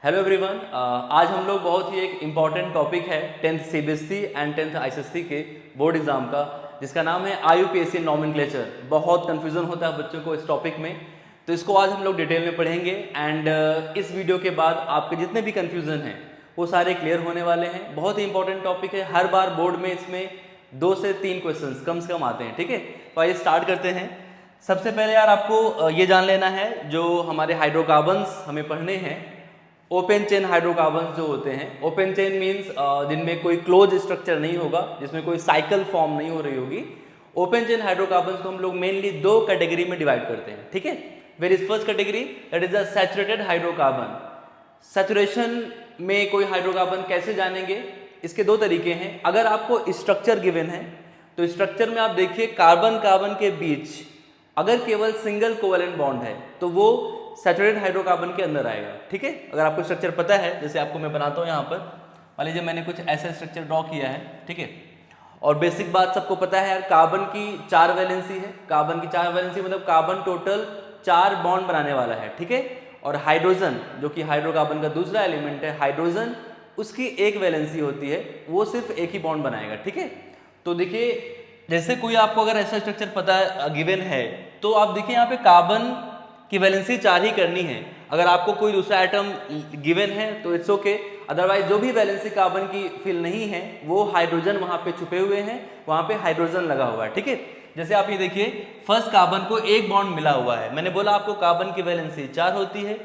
Hello everyone. आज हम लोग बहुत ही एक इम्पॉर्टेंट टॉपिक है 10th CBSE and 10th ICSE के बोर्ड एग्जाम का, जिसका नाम है आईयूपीएसी नॉमेनक्लेचर। बहुत कंफ्यूजन होता है बच्चों को इस टॉपिक में, तो इसको आज हम लोग डिटेल में पढ़ेंगे। एंड इस वीडियो के बाद आपके जितने भी कंफ्यूजन हैं वो सारे क्लियर होने वाले हैं। बहुत ही इंपॉर्टेंट टॉपिक है, हर बार बोर्ड में इसमें 2 से 3 क्वेश्चंस कम से कम आते हैं। ठीक है, तो आइए स्टार्ट करते हैं। सबसे पहले यार आपको ये जान लेना है, जो हमारे हाइड्रोकार्बन्स हमें पढ़ने हैं, ओपन चेन हाइड्रोकार्बन्स जो होते हैं। ओपन चेन मीन्स जिनमें कोई क्लोज स्ट्रक्चर नहीं होगा, जिसमें कोई साइकिल फॉर्म नहीं हो रही होगी। ओपन चेन हाइड्रोकार्बन्स को हम लोग मेनली 2 कैटेगरी में डिवाइड करते हैं। ठीक है, where is first category that is the saturated hydrocarbon. Saturation में कोई हाइड्रोकार्बन कैसे जानेंगे, इसके 2 तरीके हैं। अगर आपको स्ट्रक्चर गिवन है तो स्ट्रक्चर में आप देखिए कार्बन कार्बन के बीच अगर केवल सिंगल कोवेलेंट बॉन्ड है तो वो सैचुरेटेड हाइड्रोकार्बन के अंदर आएगा। ठीक है, अगर आपको स्ट्रक्चर पता है, जैसे आपको मैं बनाता हूँ यहाँ पर, मान लीजिए मैंने कुछ ऐसा स्ट्रक्चर ड्रॉ किया है। ठीक है, और बेसिक बात सबको पता है यार, कार्बन की 4 वैलेंसी है। कार्बन की 4 वैलेंसी मतलब कार्बन टोटल 4 बॉन्ड बनाने वाला है। ठीक है, और हाइड्रोजन जो कि हाइड्रोकार्बन का दूसरा एलिमेंट है, हाइड्रोजन उसकी 1 वैलेंसी होती है, वो सिर्फ एक ही बॉन्ड बनाएगा। ठीक है, तो देखिए जैसे कोई आपको अगर ऐसा स्ट्रक्चर पता है, गिवन है, तो आप देखिए यहाँ पे कार्बन की वैलेंसी 4 ही करनी है। अगर आपको कोई दूसरा एटम गिवन है तो इट्स ओके, अदरवाइज जो भी वैलेंसी कार्बन की फिल नहीं है वो हाइड्रोजन वहां पे छुपे हुए हैं, वहां पे हाइड्रोजन लगा हुआ है। ठीक है, जैसे आप ये देखिए फर्स्ट कार्बन को 1 बॉन्ड मिला हुआ है। मैंने बोला आपको कार्बन की वैलेंसी 4 होती है,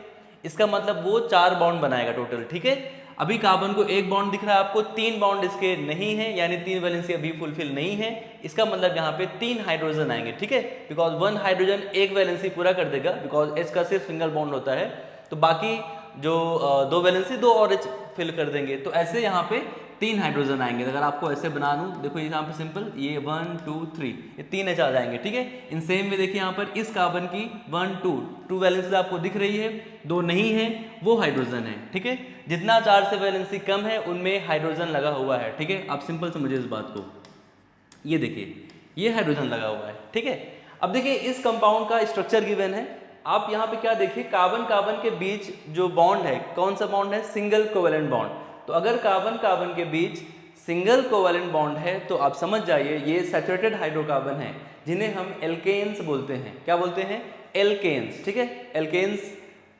इसका मतलब वो 4 बॉन्ड बनाएगा टोटल। ठीक है, अभी कार्बन को 1 बॉन्ड दिख रहा है आपको, 3 बॉन्ड इसके नहीं है, यानी 3 वैलेंसी अभी फुलफिल नहीं है। इसका मतलब यहाँ पे 3 हाइड्रोजन आएंगे। ठीक है, बिकॉज 1 हाइड्रोजन 1 वैलेंसी पूरा कर देगा, बिकॉज H का सिर्फ सिंगल बॉन्ड होता है, तो बाकी जो 2 वैलेंसी 2 और H फिल कर देंगे। तो ऐसे यहाँ पे 3 हाइड्रोजन आएंगे। अगर आपको ऐसे बना दूं, देखो यहाँ पे सिंपल, ये 1 2 3, ये 3 H आ जाएंगे। ठीक है, इन सेम में देखिए यहाँ पर इस कार्बन की 1 2 वैलेंसी आपको दिख रही है, 2 नहीं है, वो हाइड्रोजन है। ठीक है, जितना 4 से वैलेंसी कम है उनमें हाइड्रोजन लगा हुआ है। ठीक है, आप सिंपल समझिए इस बात को। ये देखिए ये हाइड्रोजन लगा हुआ है। ठीक है, अब देखिए इस कंपाउंड का स्ट्रक्चर गिवन है। आप यहाँ पे क्या देखिए, कार्बन कार्बन के बीच जो बॉन्ड है, कौन सा बॉन्ड है, सिंगल कोवेलेंट बॉन्ड। तो अगर कार्बन कार्बन के बीच सिंगल कोवेलेंट बॉन्ड है तो आप समझ जाइए ये सैचुरेटेड हाइड्रोकार्बन है, जिन्हें हम एल्केन्स बोलते हैं। क्या बोलते हैं, एल्केन्स। ठीक है, एल्केन्स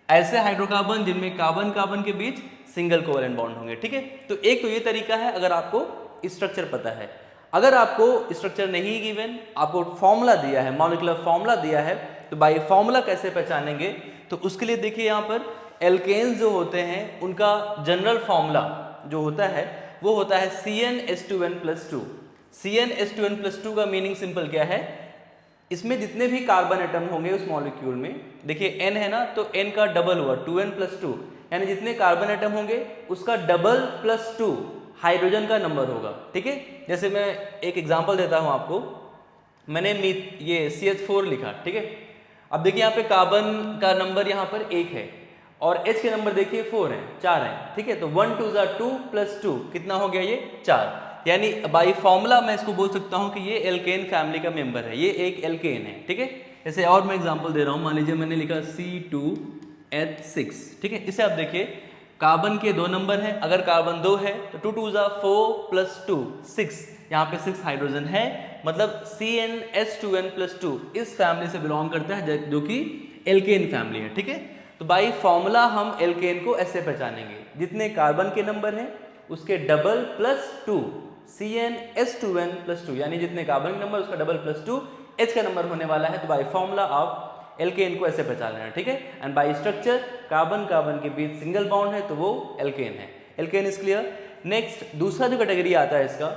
ऐसे हाइड्रोकार्बन जिनमें कार्बन कार्बन के बीच सिंगल कोवेलेंट बॉन्ड होंगे। ठीक है, तो एक तो ये तरीका है अगर आपको स्ट्रक्चर पता है। अगर आपको स्ट्रक्चर नहीं गिवन, आपको फॉर्मूला दिया है, मॉलिक्यूलर फॉर्मूला दिया है, तो बाय फॉर्मूला कैसे पहचानेंगे, तो उसके लिए देखिए यहाँ पर एल्केन्स जो होते हैं उनका जनरल फॉर्मूला जो होता है वो होता है CnH2n+2। CnH2n+2 का मीनिंग सिंपल क्या है, इसमें जितने भी कार्बन एटम होंगे उस मॉलिक्यूल में, देखिए n है ना, तो n का डबल हुआ 2n+2, यानी जितने कार्बन एटम होंगे उसका डबल +2 हाइड्रोजन का नंबर होगा। ठीक है, जैसे मैं एक एग्जांपल देता हूं आपको, मैंने ये CH4 लिखा। ठीक है, अब देखिए यहाँ पे कार्बन का नंबर यहाँ पर 1 है और H के नंबर देखिए 4 है, 4 है। ठीक है, तो 1 2 2 + 2 कितना हो गया, ये 4। यानी बाई फॉर्मूला मैं इसको बोल सकता हूँ कि ये एल्केन फैमिली का मेंबर है, ये एक एल्केन है। ठीक है, जैसे और मैं एग्जांपल दे रहा हूँ, मान लीजिए मैंने लिखा C2H6। ठीक है, इसे आप देखिए कार्बन के 2 नंबर हैं, अगर कार्बन 2 है तो 2 2 4 + 2 6, यहाँ पे 6 हाइड्रोजन है, मतलब CnH2n+2 इस फैमिली से बिलोंग करता है जो कि एल्केन फैमिली है। ठीक है, तो बाई फॉर्मूला हम एल्केन को ऐसे पहचानेंगे, जितने कार्बन के नंबर हैं उसके डबल +2 CnH2n+2, यानी जितने कार्बन के नंबर उसका डबल +2 H का नंबर होने वाला है। तो बाई फॉर्मूला आप एल्केन को ऐसे पहचान लेना। ठीक है, and by structure carbon carbon के बीच सिंगल बॉन्ड है तो वो एल्केन है। Alkene is clear. नेक्स्ट दूसरा जो कैटेगरी आता है इसका,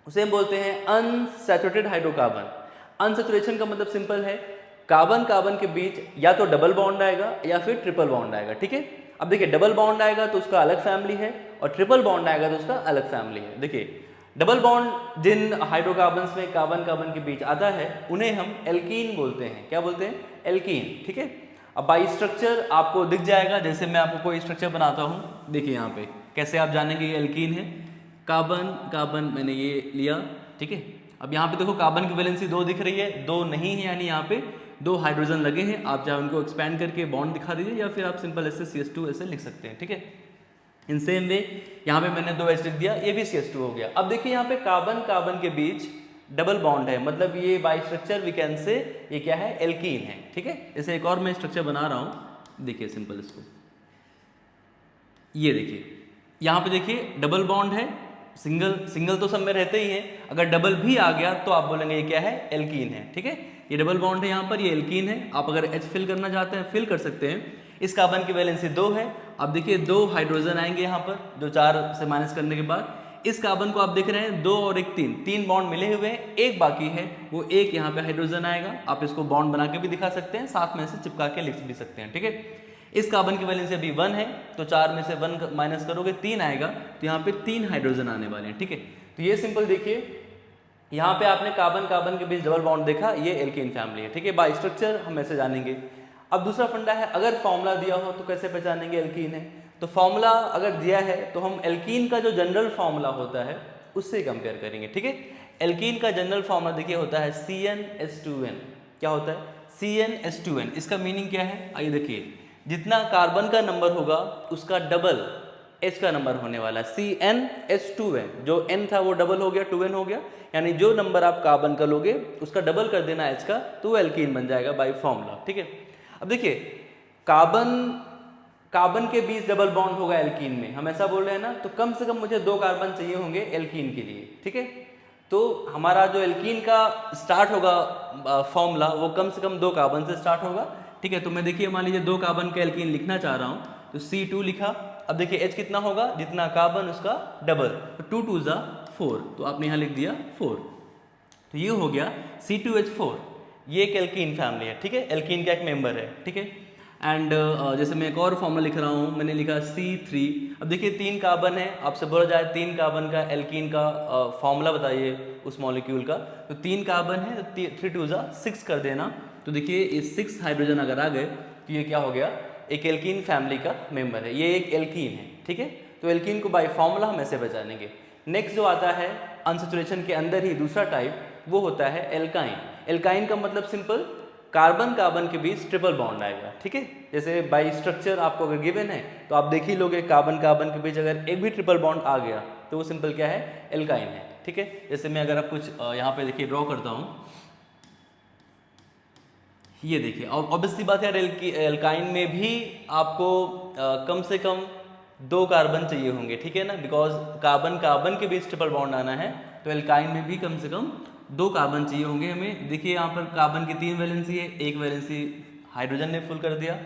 उसे हम बोलते हैं अनसैचुरेटेड हाइड्रोकार्बन। अनसैचुरेशन का मतलब सिंपल है, कार्बन कार्बन के बीच या तो डबल बॉन्ड आएगा या फिर ट्रिपल बॉन्ड आएगा। ठीक है, अब देखिए डबल बॉन्ड आएगा तो उसका अलग फैमिली है और ट्रिपल बॉन्ड आएगा तो उसका अलग फैमिली है। देखिए डबल बॉन्ड जिन हाइड्रोकार्बन्स में कार्बन कार्बन के बीच आता है उन्हें हम एल्कीन बोलते हैं। क्या बोलते हैं, एल्कीन। ठीक है, अब बाई स्ट्रक्चर आपको दिख जाएगा, जैसे मैं आपको कोई स्ट्रक्चर बनाता हूँ, देखिए यहाँ पे कैसे आप जानेंगे ये एल्कीन है। कार्बन कार्बन मैंने ये लिया। ठीक है, अब यहाँ पे देखो कार्बन की वैलेंसी 2 दिख रही है, 2 नहीं है, यानी यहाँ पे दो हाइड्रोजन लगे हैं, आप चाहे उनको एक्सपैंड करके बॉन्ड दिखा दीजिए या फिर आप सिंपल ऐसे CH2 ऐसे लिख सकते हैं, ठीक है। इन सेम वे यहाँ पे मैंने 2 H लिख दिया, ये भी CH2 हो गया। अब देखिए यहाँ पे कार्बन कार्बन के बीच डबल बॉन्ड है, मतलब ये by structure we can say ये क्या है, एल्कीन है, ठीक है। जैसे एक और मैं स्ट्रक्चर बना रहा हूँ, देखिए सिंपल इसको, ये देखिए यहाँ पे देखिए डबल बॉन्ड है, सिंगल सिंगल तो सब में रहते ही हैं, अगर डबल भी आ गया तो आप बोलेंगे ये क्या है, एल्कीन है, ठीक है। ये डबल बॉन्ड है यहाँ पर, ये एल्कीन है। आप अगर H फिल करना चाहते हैं फिल कर सकते हैं। इस कार्बन की वैलेंसी 2 है। अब देखिए 2 हाइड्रोजन आएंगे यहाँ पर, जो 4 से माइनस करने के बाद इस कार्बन को आप देख रहे हैं 2 और 1 3 बॉन्ड मिले हुए हैं, एक बाकी है, वो एक यहाँ पे हाइड्रोजन आएगा। आप इसको बॉन्ड बना के भी दिखा सकते हैं, साथ में से चिपका के लिख भी सकते हैं, ठीक है। इस कार्बन की वैलेंसी अभी 1 है, तो 4 में से 1 माइनस करोगे 3 आएगा, तो यहाँ पे 3 हाइड्रोजन आने वाले हैं, ठीक है। तो ये सिंपल देखिए, यहाँ पे आपने कार्बन कार्बन के बीच डबल बॉन्ड देखा, ये एल्कीन फैमिली है, ठीक है। बाय स्ट्रक्चर हम ऐसे जानेंगे। अब दूसरा फंडा है, अगर फॉर्मूला दिया हो तो कैसे पहचानेंगे एल्कीन है। तो फॉर्मूला अगर दिया है तो हम एल्कीन का जो जनरल फॉर्मूला होता है उससे कंपेयर करेंगे, ठीक है। एल्कीन का जनरल फॉर्मूला देखिए होता है CnH2n। क्या होता है, CnH2n। इसका मीनिंग क्या है, आइए देखिए, जितना कार्बन का नंबर होगा उसका डबल H का नंबर होने वाला है, CnH2n। जो N था वो डबल हो गया, 2n हो गया, यानी जो नंबर आप कार्बन का लोगे उसका डबल कर देना H का, तो वो एल्कीन बन जाएगा बाय फॉर्मूला, ठीक है। अब देखिए कार्बन के बीच डबल बॉन्ड होगा एल्कीन में, हम ऐसा बोल रहे हैं ना, तो कम से कम मुझे 2 कार्बन चाहिए होंगे एल्कीन के लिए, ठीक है। तो हमारा जो एल्कीन का स्टार्ट होगा फॉर्मूला, वो कम से कम 2 कार्बन से स्टार्ट होगा, ठीक है। तो मैं देखिए मान लीजिए 2 कार्बन का एल्कीन लिखना चाह रहा हूँ, तो C2 लिखा। अब देखिए H कितना होगा, जितना कार्बन उसका डबल, तो 2 2 जा 4, तो आपने यहाँ लिख दिया 4। तो ये हो गया C2H4, ये एक एल्कीन फैमिली है, ठीक है, एल्कीन का एक मेंबर है, ठीक है। एंड जैसे मैं एक और फॉर्मूला लिख रहा हूँ, मैंने लिखा C3। अब देखिए 3 कार्बन है, आपसे बोला जाए 3 कार्बन का एल्कीन का फॉर्मूला बताइए उस मॉलिक्यूल का, तो 3 कार्बन है, तो 3 2 जा 6 कर देना। तो देखिए ये 6 हाइड्रोजन अगर आ गए तो ये क्या हो गया, एक एल्कीन फैमिली का मेंबर है, ये एक एल्कीन है, ठीक है। तो एल्कीन को बाय फॉर्मूला हम ऐसे पहचानेंगे। नेक्स्ट जो आता है अनसैचुरेशन के अंदर ही दूसरा टाइप, वो होता है एल्काइन। एल्काइन का मतलब सिंपल, कार्बन कार्बन के बीच ट्रिपल बॉन्ड आएगा, ठीक है। जैसे बाय स्ट्रक्चर आपको अगर गिवन है तो आप देख ही लोगे, कार्बन कार्बन के बीच अगर एक भी ट्रिपल बॉन्ड आ गया तो वो सिंपल क्या है, एल्काइन है, ठीक है। जैसे मैं अगर आप कुछ यहाँ पे देखिए ड्रॉ करता हूँ, ये देखिए, और ऑब्वियसली बात है यार, एल्काइन में भी आपको कम से कम 2 कार्बन चाहिए होंगे, ठीक है ना, बिकॉज कार्बन कार्बन के बीच ट्रिपल बॉन्ड आना है, तो एल्काइन में भी कम से कम 2 कार्बन चाहिए होंगे हमें। देखिए यहाँ पर कार्बन की 3 वैलेंसी है, एक वैलेंसी हाइड्रोजन ने फुल कर दिया,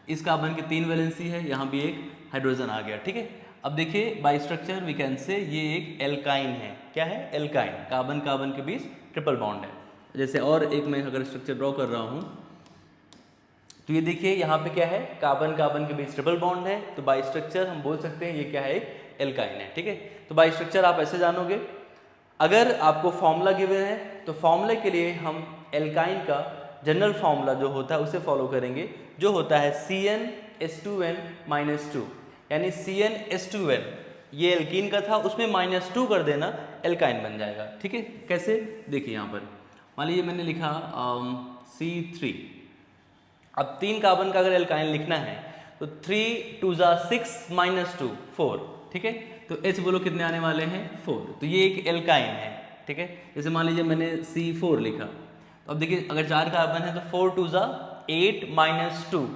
इस कार्बन की 3 वैलेंसी है, यहाँ भी एक हाइड्रोजन आ गया, ठीक है। अब देखिए bye structure we can say ये एक एल्काइन है, क्या है, एल्काइन, कार्बन कार्बन के बीच ट्रिपल बॉन्ड है। जैसे और एक मैं अगर स्ट्रक्चर ड्रॉ कर रहा हूँ, तो ये देखिए यहाँ पे क्या है, कार्बन कार्बन के बीच ट्रिपल बॉन्ड है, तो बाय स्ट्रक्चर हम बोल सकते हैं ये क्या है, एक एल्काइन है, ठीक है। तो बाय स्ट्रक्चर आप ऐसे जानोगे। अगर आपको फॉर्मूला गिवन है तो फॉर्मूले के लिए हम एल्काइन का जनरल फॉर्मूला जो होता है उसे फॉलो करेंगे, जो होता है CnH2n-2, यानी CnH2n ये एल्कीन का था, उसमें -2 कर देना, एल्काइन बन जाएगा, ठीक है। कैसे, देखिए यहाँ पर मान लीजिए मैंने लिखा C3। अब 3 कार्बन का अगर एल्काइन लिखना है तो 3 2 जा 6 -2 4, ठीक है। तो H बोलो कितने आने वाले हैं, 4, तो ये एक एल्काइन है, ठीक है। जैसे मान लीजिए मैंने C4 लिखा, तो अब देखिए अगर 4 कार्बन है तो 4 2 जा 8 -2,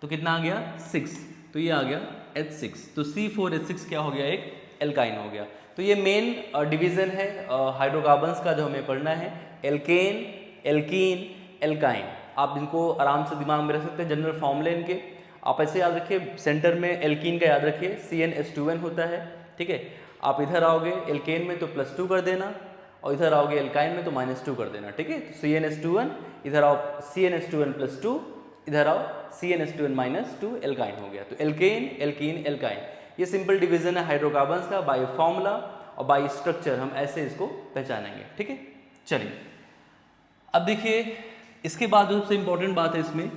तो कितना आ गया, 6, तो ये आ गया H6। तो C4H6 क्या हो गया, एक एल्काइन हो गया। तो ये मेन डिवीजन है हाइड्रोकार्बन्स का जो हमें पढ़ना है, एल्केन, एल्कीन, एल्काइन। आप इनको आराम से दिमाग में रख सकते हैं, जनरल फॉर्मूले इनके आप ऐसे याद रखिए। सेंटर में एल्कीन का याद रखिए, CnH2n होता है, ठीक है। आप इधर आओगे एल्केन में तो +2 कर देना, और इधर आओगे एल्काइन में तो -2 कर देना, ठीक है। तो CnH2n, इधर आओ CnH2n +2, इधर आओ CnH2n -2, एल्काइन हो गया। तो एल्केन, एल्कीन, एल्काइन, ये सिंपल डिवीजन है हाइड्रोकार्बन्स का बाय फॉर्मूला, और बाय स्ट्रक्चर हम ऐसे इसको पहचानेंगे, ठीक है। चलिए अब देखिए, इसके बाद जो सबसे इंपॉर्टेंट बात है इसमें,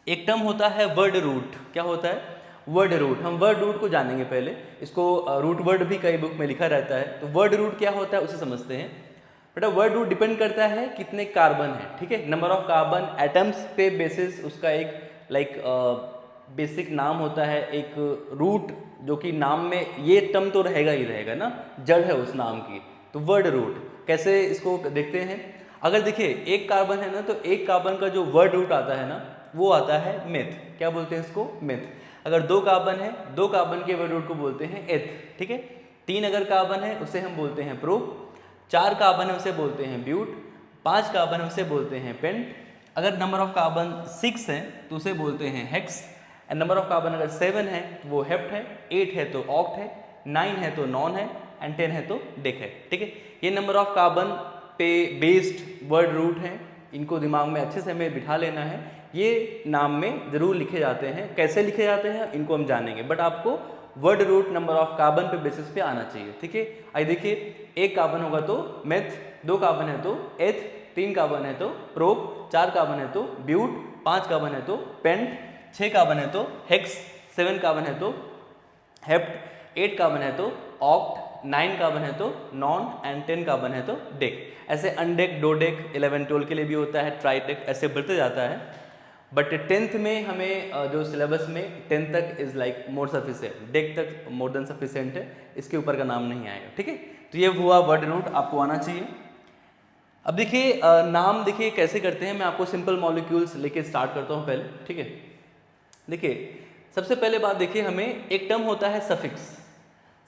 एक टर्म होता है वर्ड रूट। क्या होता है, वर्ड रूट। हम वर्ड रूट को जानेंगे पहले, इसको रूट वर्ड भी कई बुक में लिखा रहता है। तो वर्ड रूट क्या होता है उसे समझते हैं। बेटा वर्ड रूट डिपेंड करता है कितने कार्बन है, ठीक है, नंबर ऑफ कार्बन एटम्स पे बेसिस उसका एक लाइक बेसिक नाम होता है, एक रूट जो कि नाम में ये टर्म तो रहेगा ही रहेगा ना, जड़ है उस नाम की, तो वर्ड रूट कैसे इसको देखते हैं। अगर देखिए एक कार्बन है ना, तो एक कार्बन का जो वर्ड रूट आता है ना वो आता है मेथ, क्या बोलते हैं इसको, मेथ। अगर 2 कार्बन है, 2 कार्बन के वर्ड रूट को बोलते हैं एथ, ठीक है। 3 अगर कार्बन है उसे हम बोलते हैं प्रो, 4 कार्बन है उसे बोलते हैं ब्यूट, 5 कार्बन है उसे बोलते हैं पेंट, अगर नंबर ऑफ कार्बन 6 है तो उसे बोलते हैं hex, and number of carbon अगर 7 है तो वो हेप्ट है, 8 है तो ऑक्ट है, 9 है तो नॉन है, एंड 10 है तो डेक है, ठीक है। ये नंबर ऑफ कार्बन पे बेस्ड वर्ड रूट हैं, इनको दिमाग में अच्छे से हमें बिठा लेना है, ये नाम में जरूर लिखे जाते हैं। कैसे लिखे जाते हैं इनको हम जानेंगे, बट आपको word root number of carbon पे बेसिस पे आना चाहिए, ठीक है। आइए देखिए, एक कार्बन होगा तो मेथ, 2 कार्बन है तो एथ, 3 कार्बन है तो प्रोप, 4 कार्बन है तो ब्यूट, 5 कार्बन है तो पेंट, 6 कार्बन है तो हेक्स, 7 कार्बन है तो हेप्ट, 8 कार्बन है तो ऑक्ट, 9 कार्बन है तो नॉन, एंड 10 कार्बन है तो डेक। ऐसे अनडेक, डोडेक, 11, 12 के लिए भी होता है, ट्राइडेक, ऐसे बढ़ते जाता है। बट 10th में हमें जो सिलेबस में 10th तक is like more sufficient, deck तक मोर देन सफिशिएंट है, इसके ऊपर का नाम नहीं आएगा, ठीक है। तो ये हुआ वर्ड रूट, आपको आना चाहिए। अब देखिए नाम देखिए कैसे करते हैं, मैं आपको सिंपल मॉलिक्यूल्स लेके स्टार्ट करता हूँ पहले, ठीक है। देखिए सबसे पहले बात देखिए, हमें एक टर्म होता है सफिक्स।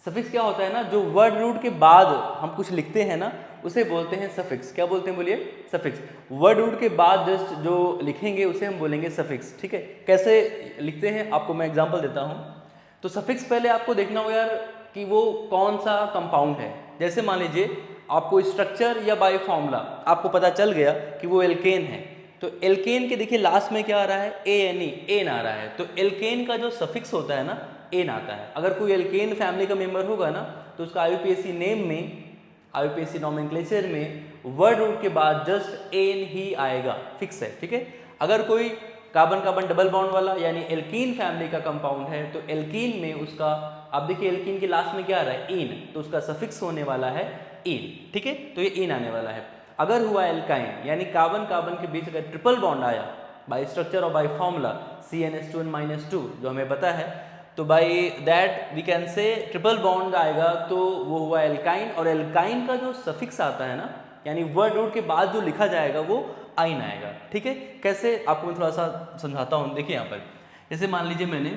सफिक्स क्या होता है ना, जो वर्ड रूट के बाद हम कुछ लिखते हैं ना उसे बोलते हैं सफिक्स। क्या बोलते हैं बोलिए, सफिक्स। वर्ड रूट के बाद जस्ट जो लिखेंगे उसे हम बोलेंगे सफिक्स, ठीक है। कैसे लिखते हैं आपको मैं एग्जांपल देता हूँ। तो सफिक्स पहले आपको देखना हो यार कि वो कौन सा कंपाउंड है। जैसे मान लीजिए आपको स्ट्रक्चर या बाय फॉर्मूला आपको पता चल गया कि वो एल्केन है, तो एल्केन के देखिए लास्ट में क्या आ रहा है, ANE, एन आ रहा है। तो एल्केन का जो सफिक्स होता है ना एन आता है। अगर कोई एल्केन फैमिली का मेंबर होगा ना तो उसका IUPAC नेम में, IUPAC नॉमेनक्लेचर में वर्ड रूट के बाद जस्ट एन ही आएगा, फिक्स है, ठीक है। अगर कोई कार्बन कार्बन डबल बॉन्ड वाला यानी एल्कीन फैमिली का कंपाउंड है तो एल्कीन में उसका, आप देखिए एल्कीन के लास्ट में क्या आ रहा है, इन, तो उसका सफिक्स होने वाला है इन, ठीक है। तो ये इन आने वाला है। अगर हुआ एल्काइन यानी कार्बन कार्बन के बीच अगर ट्रिपल बॉन्ड आया बाय स्ट्रक्चर और बाय फॉर्मूला CnH2n-2 जो हमें पता है, तो by that we can say triple bond आएगा तो वो हुआ एल्काइन। और एल्काइन का जो सफिक्स आता है ना यानी वर्ड रूट के बाद जो लिखा जाएगा वो आइन आएगा, ठीक है। कैसे आपको मैं थोड़ा सा समझाता हूँ। देखिए यहाँ पर जैसे मान लीजिए मैंने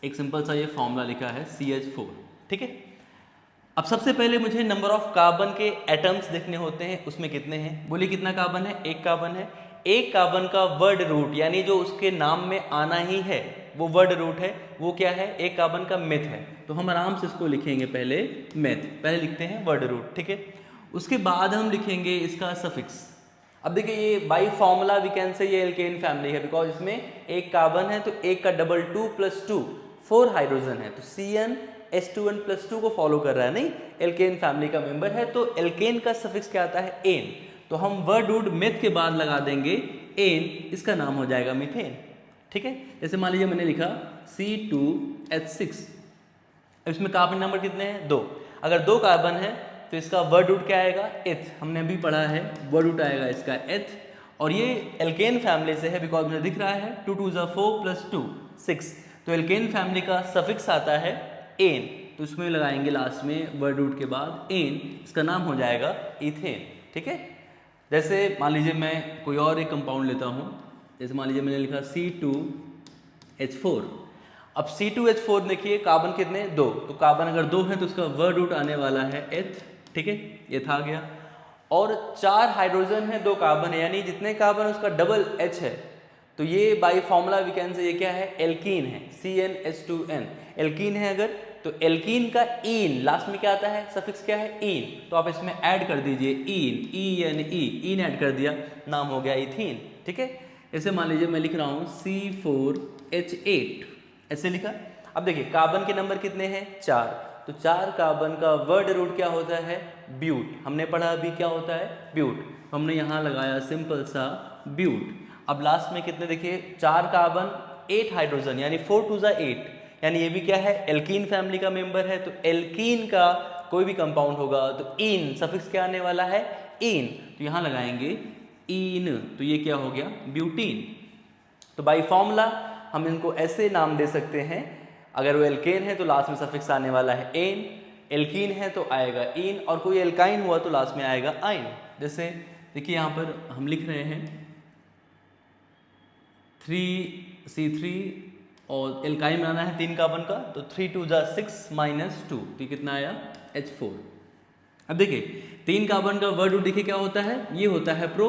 एक सिंपल सा ये फॉर्मूला लिखा है CH4, ठीक है। अब सबसे पहले मुझे नंबर ऑफ कार्बन के एटम्स देखने होते हैं, उसमें कितने हैं, बोलिए कितना कार्बन है, एक कार्बन है। एक कार्बन का वर्ड रूट यानी जो उसके नाम में आना ही है वो वर्ड रूट है, वो क्या है, एक कार्बन का मेथ है। तो हम आराम से इसको लिखेंगे, पहले मेथ, पहले लिखते हैं वर्ड रूट, ठीक है। उसके बाद हम लिखेंगे इसका सफिक्स। अब देखिए ये by formula we can say ये एल्केन फैमिली है, बिकॉज इसमें एक कार्बन है तो एक का डबल 2 + 2 4 हाइड्रोजन है, तो CnH2n+2 को फॉलो कर रहा है, नहीं एल्केन फैमिली का मेंबर है। तो एल्केन का सफिक्स क्या आता है, एन। तो हम वर्ड रूट मेथ के बाद लगा देंगे एन, इसका नाम हो जाएगा मीथेन, ठीक है। जैसे मान लीजिए मैंने लिखा C2H6, इसमें कार्बन नंबर कितने हैं, 2। अगर 2 कार्बन है तो इसका वर्ड रूट क्या आएगा, एथ। हमने अभी पढ़ा है वर्ड रूट आएगा इसका एथ। और ये एल्केन फैमिली से है बिकॉज मुझे दिख रहा है 2 2 4 + 2 6, तो एल्केन फैमिली का सफिक्स आता है एन, तो इसमें लगाएंगे लास्ट में वर्ड रूट के बाद एन, इसका नाम हो जाएगा इथेन, ठीक है। जैसे मान लीजिए मैं कोई और एक कंपाउंड लेता हूँ, जैसे मान लीजिए मैंने लिखा C2H4। अब C2H4 देखिए कार्बन कितने, 2, तो कार्बन अगर 2 है तो उसका वर्ड रूट आने वाला है एथ, ठीक है, ये था गया। और 4 हाइड्रोजन है, 2 कार्बन है, यानी जितने कार्बन उसका डबल H है, तो ये by formula we can say ये क्या है, एल्कीन है, CnH2n एल्कीन है। अगर तो एल्कीन का इन लास्ट में क्या आता है, सफिक्स क्या है, इन, तो आप इसमें ऐड कर दीजिए इन, इन ऐड कर दिया, नाम हो गया इथीन, ठीक है। ऐसे मान लीजिए मैं लिख रहा हूँ C4H8, ऐसे लिखा। अब देखिए कार्बन के नंबर कितने हैं, 4, तो 4 कार्बन का वर्ड रूट क्या होता है, ब्यूट। हमने पढ़ा अभी क्या होता है, ब्यूट, हमने यहाँ लगाया सिंपल सा ब्यूट। अब लास्ट में कितने देखिए, 4 कार्बन 8 हाइड्रोजन यानी 4 2 8, यानी ये भी क्या है, एल्कीन फैमिली का मेंबर है। तो एल्कीन का कोई भी कंपाउंड होगा तो इन सफिक्स क्या आने वाला है, इन, तो यहाँ लगाएंगे इन, तो ये क्या हो गया, ब्यूटीन। तो बाई फॉर्मूला हम इनको ऐसे नाम दे सकते हैं, अगर वो एल्केन है तो लास्ट में सफिक्स आने वाला है एन, एल्कीन है तो आएगा इन, और कोई एल्काइन हुआ तो लास्ट में आएगा आइन। जैसे देखिए यहाँ पर हम लिख रहे हैं 3C3 और एल्काइन बनाना है 3 कार्बन का, तो 3 2 जा 6 -2, तो कितना आया H4। अब देखिए 3 कार्बन का वर्ड रूट देखिए क्या होता है, ये होता है प्रो,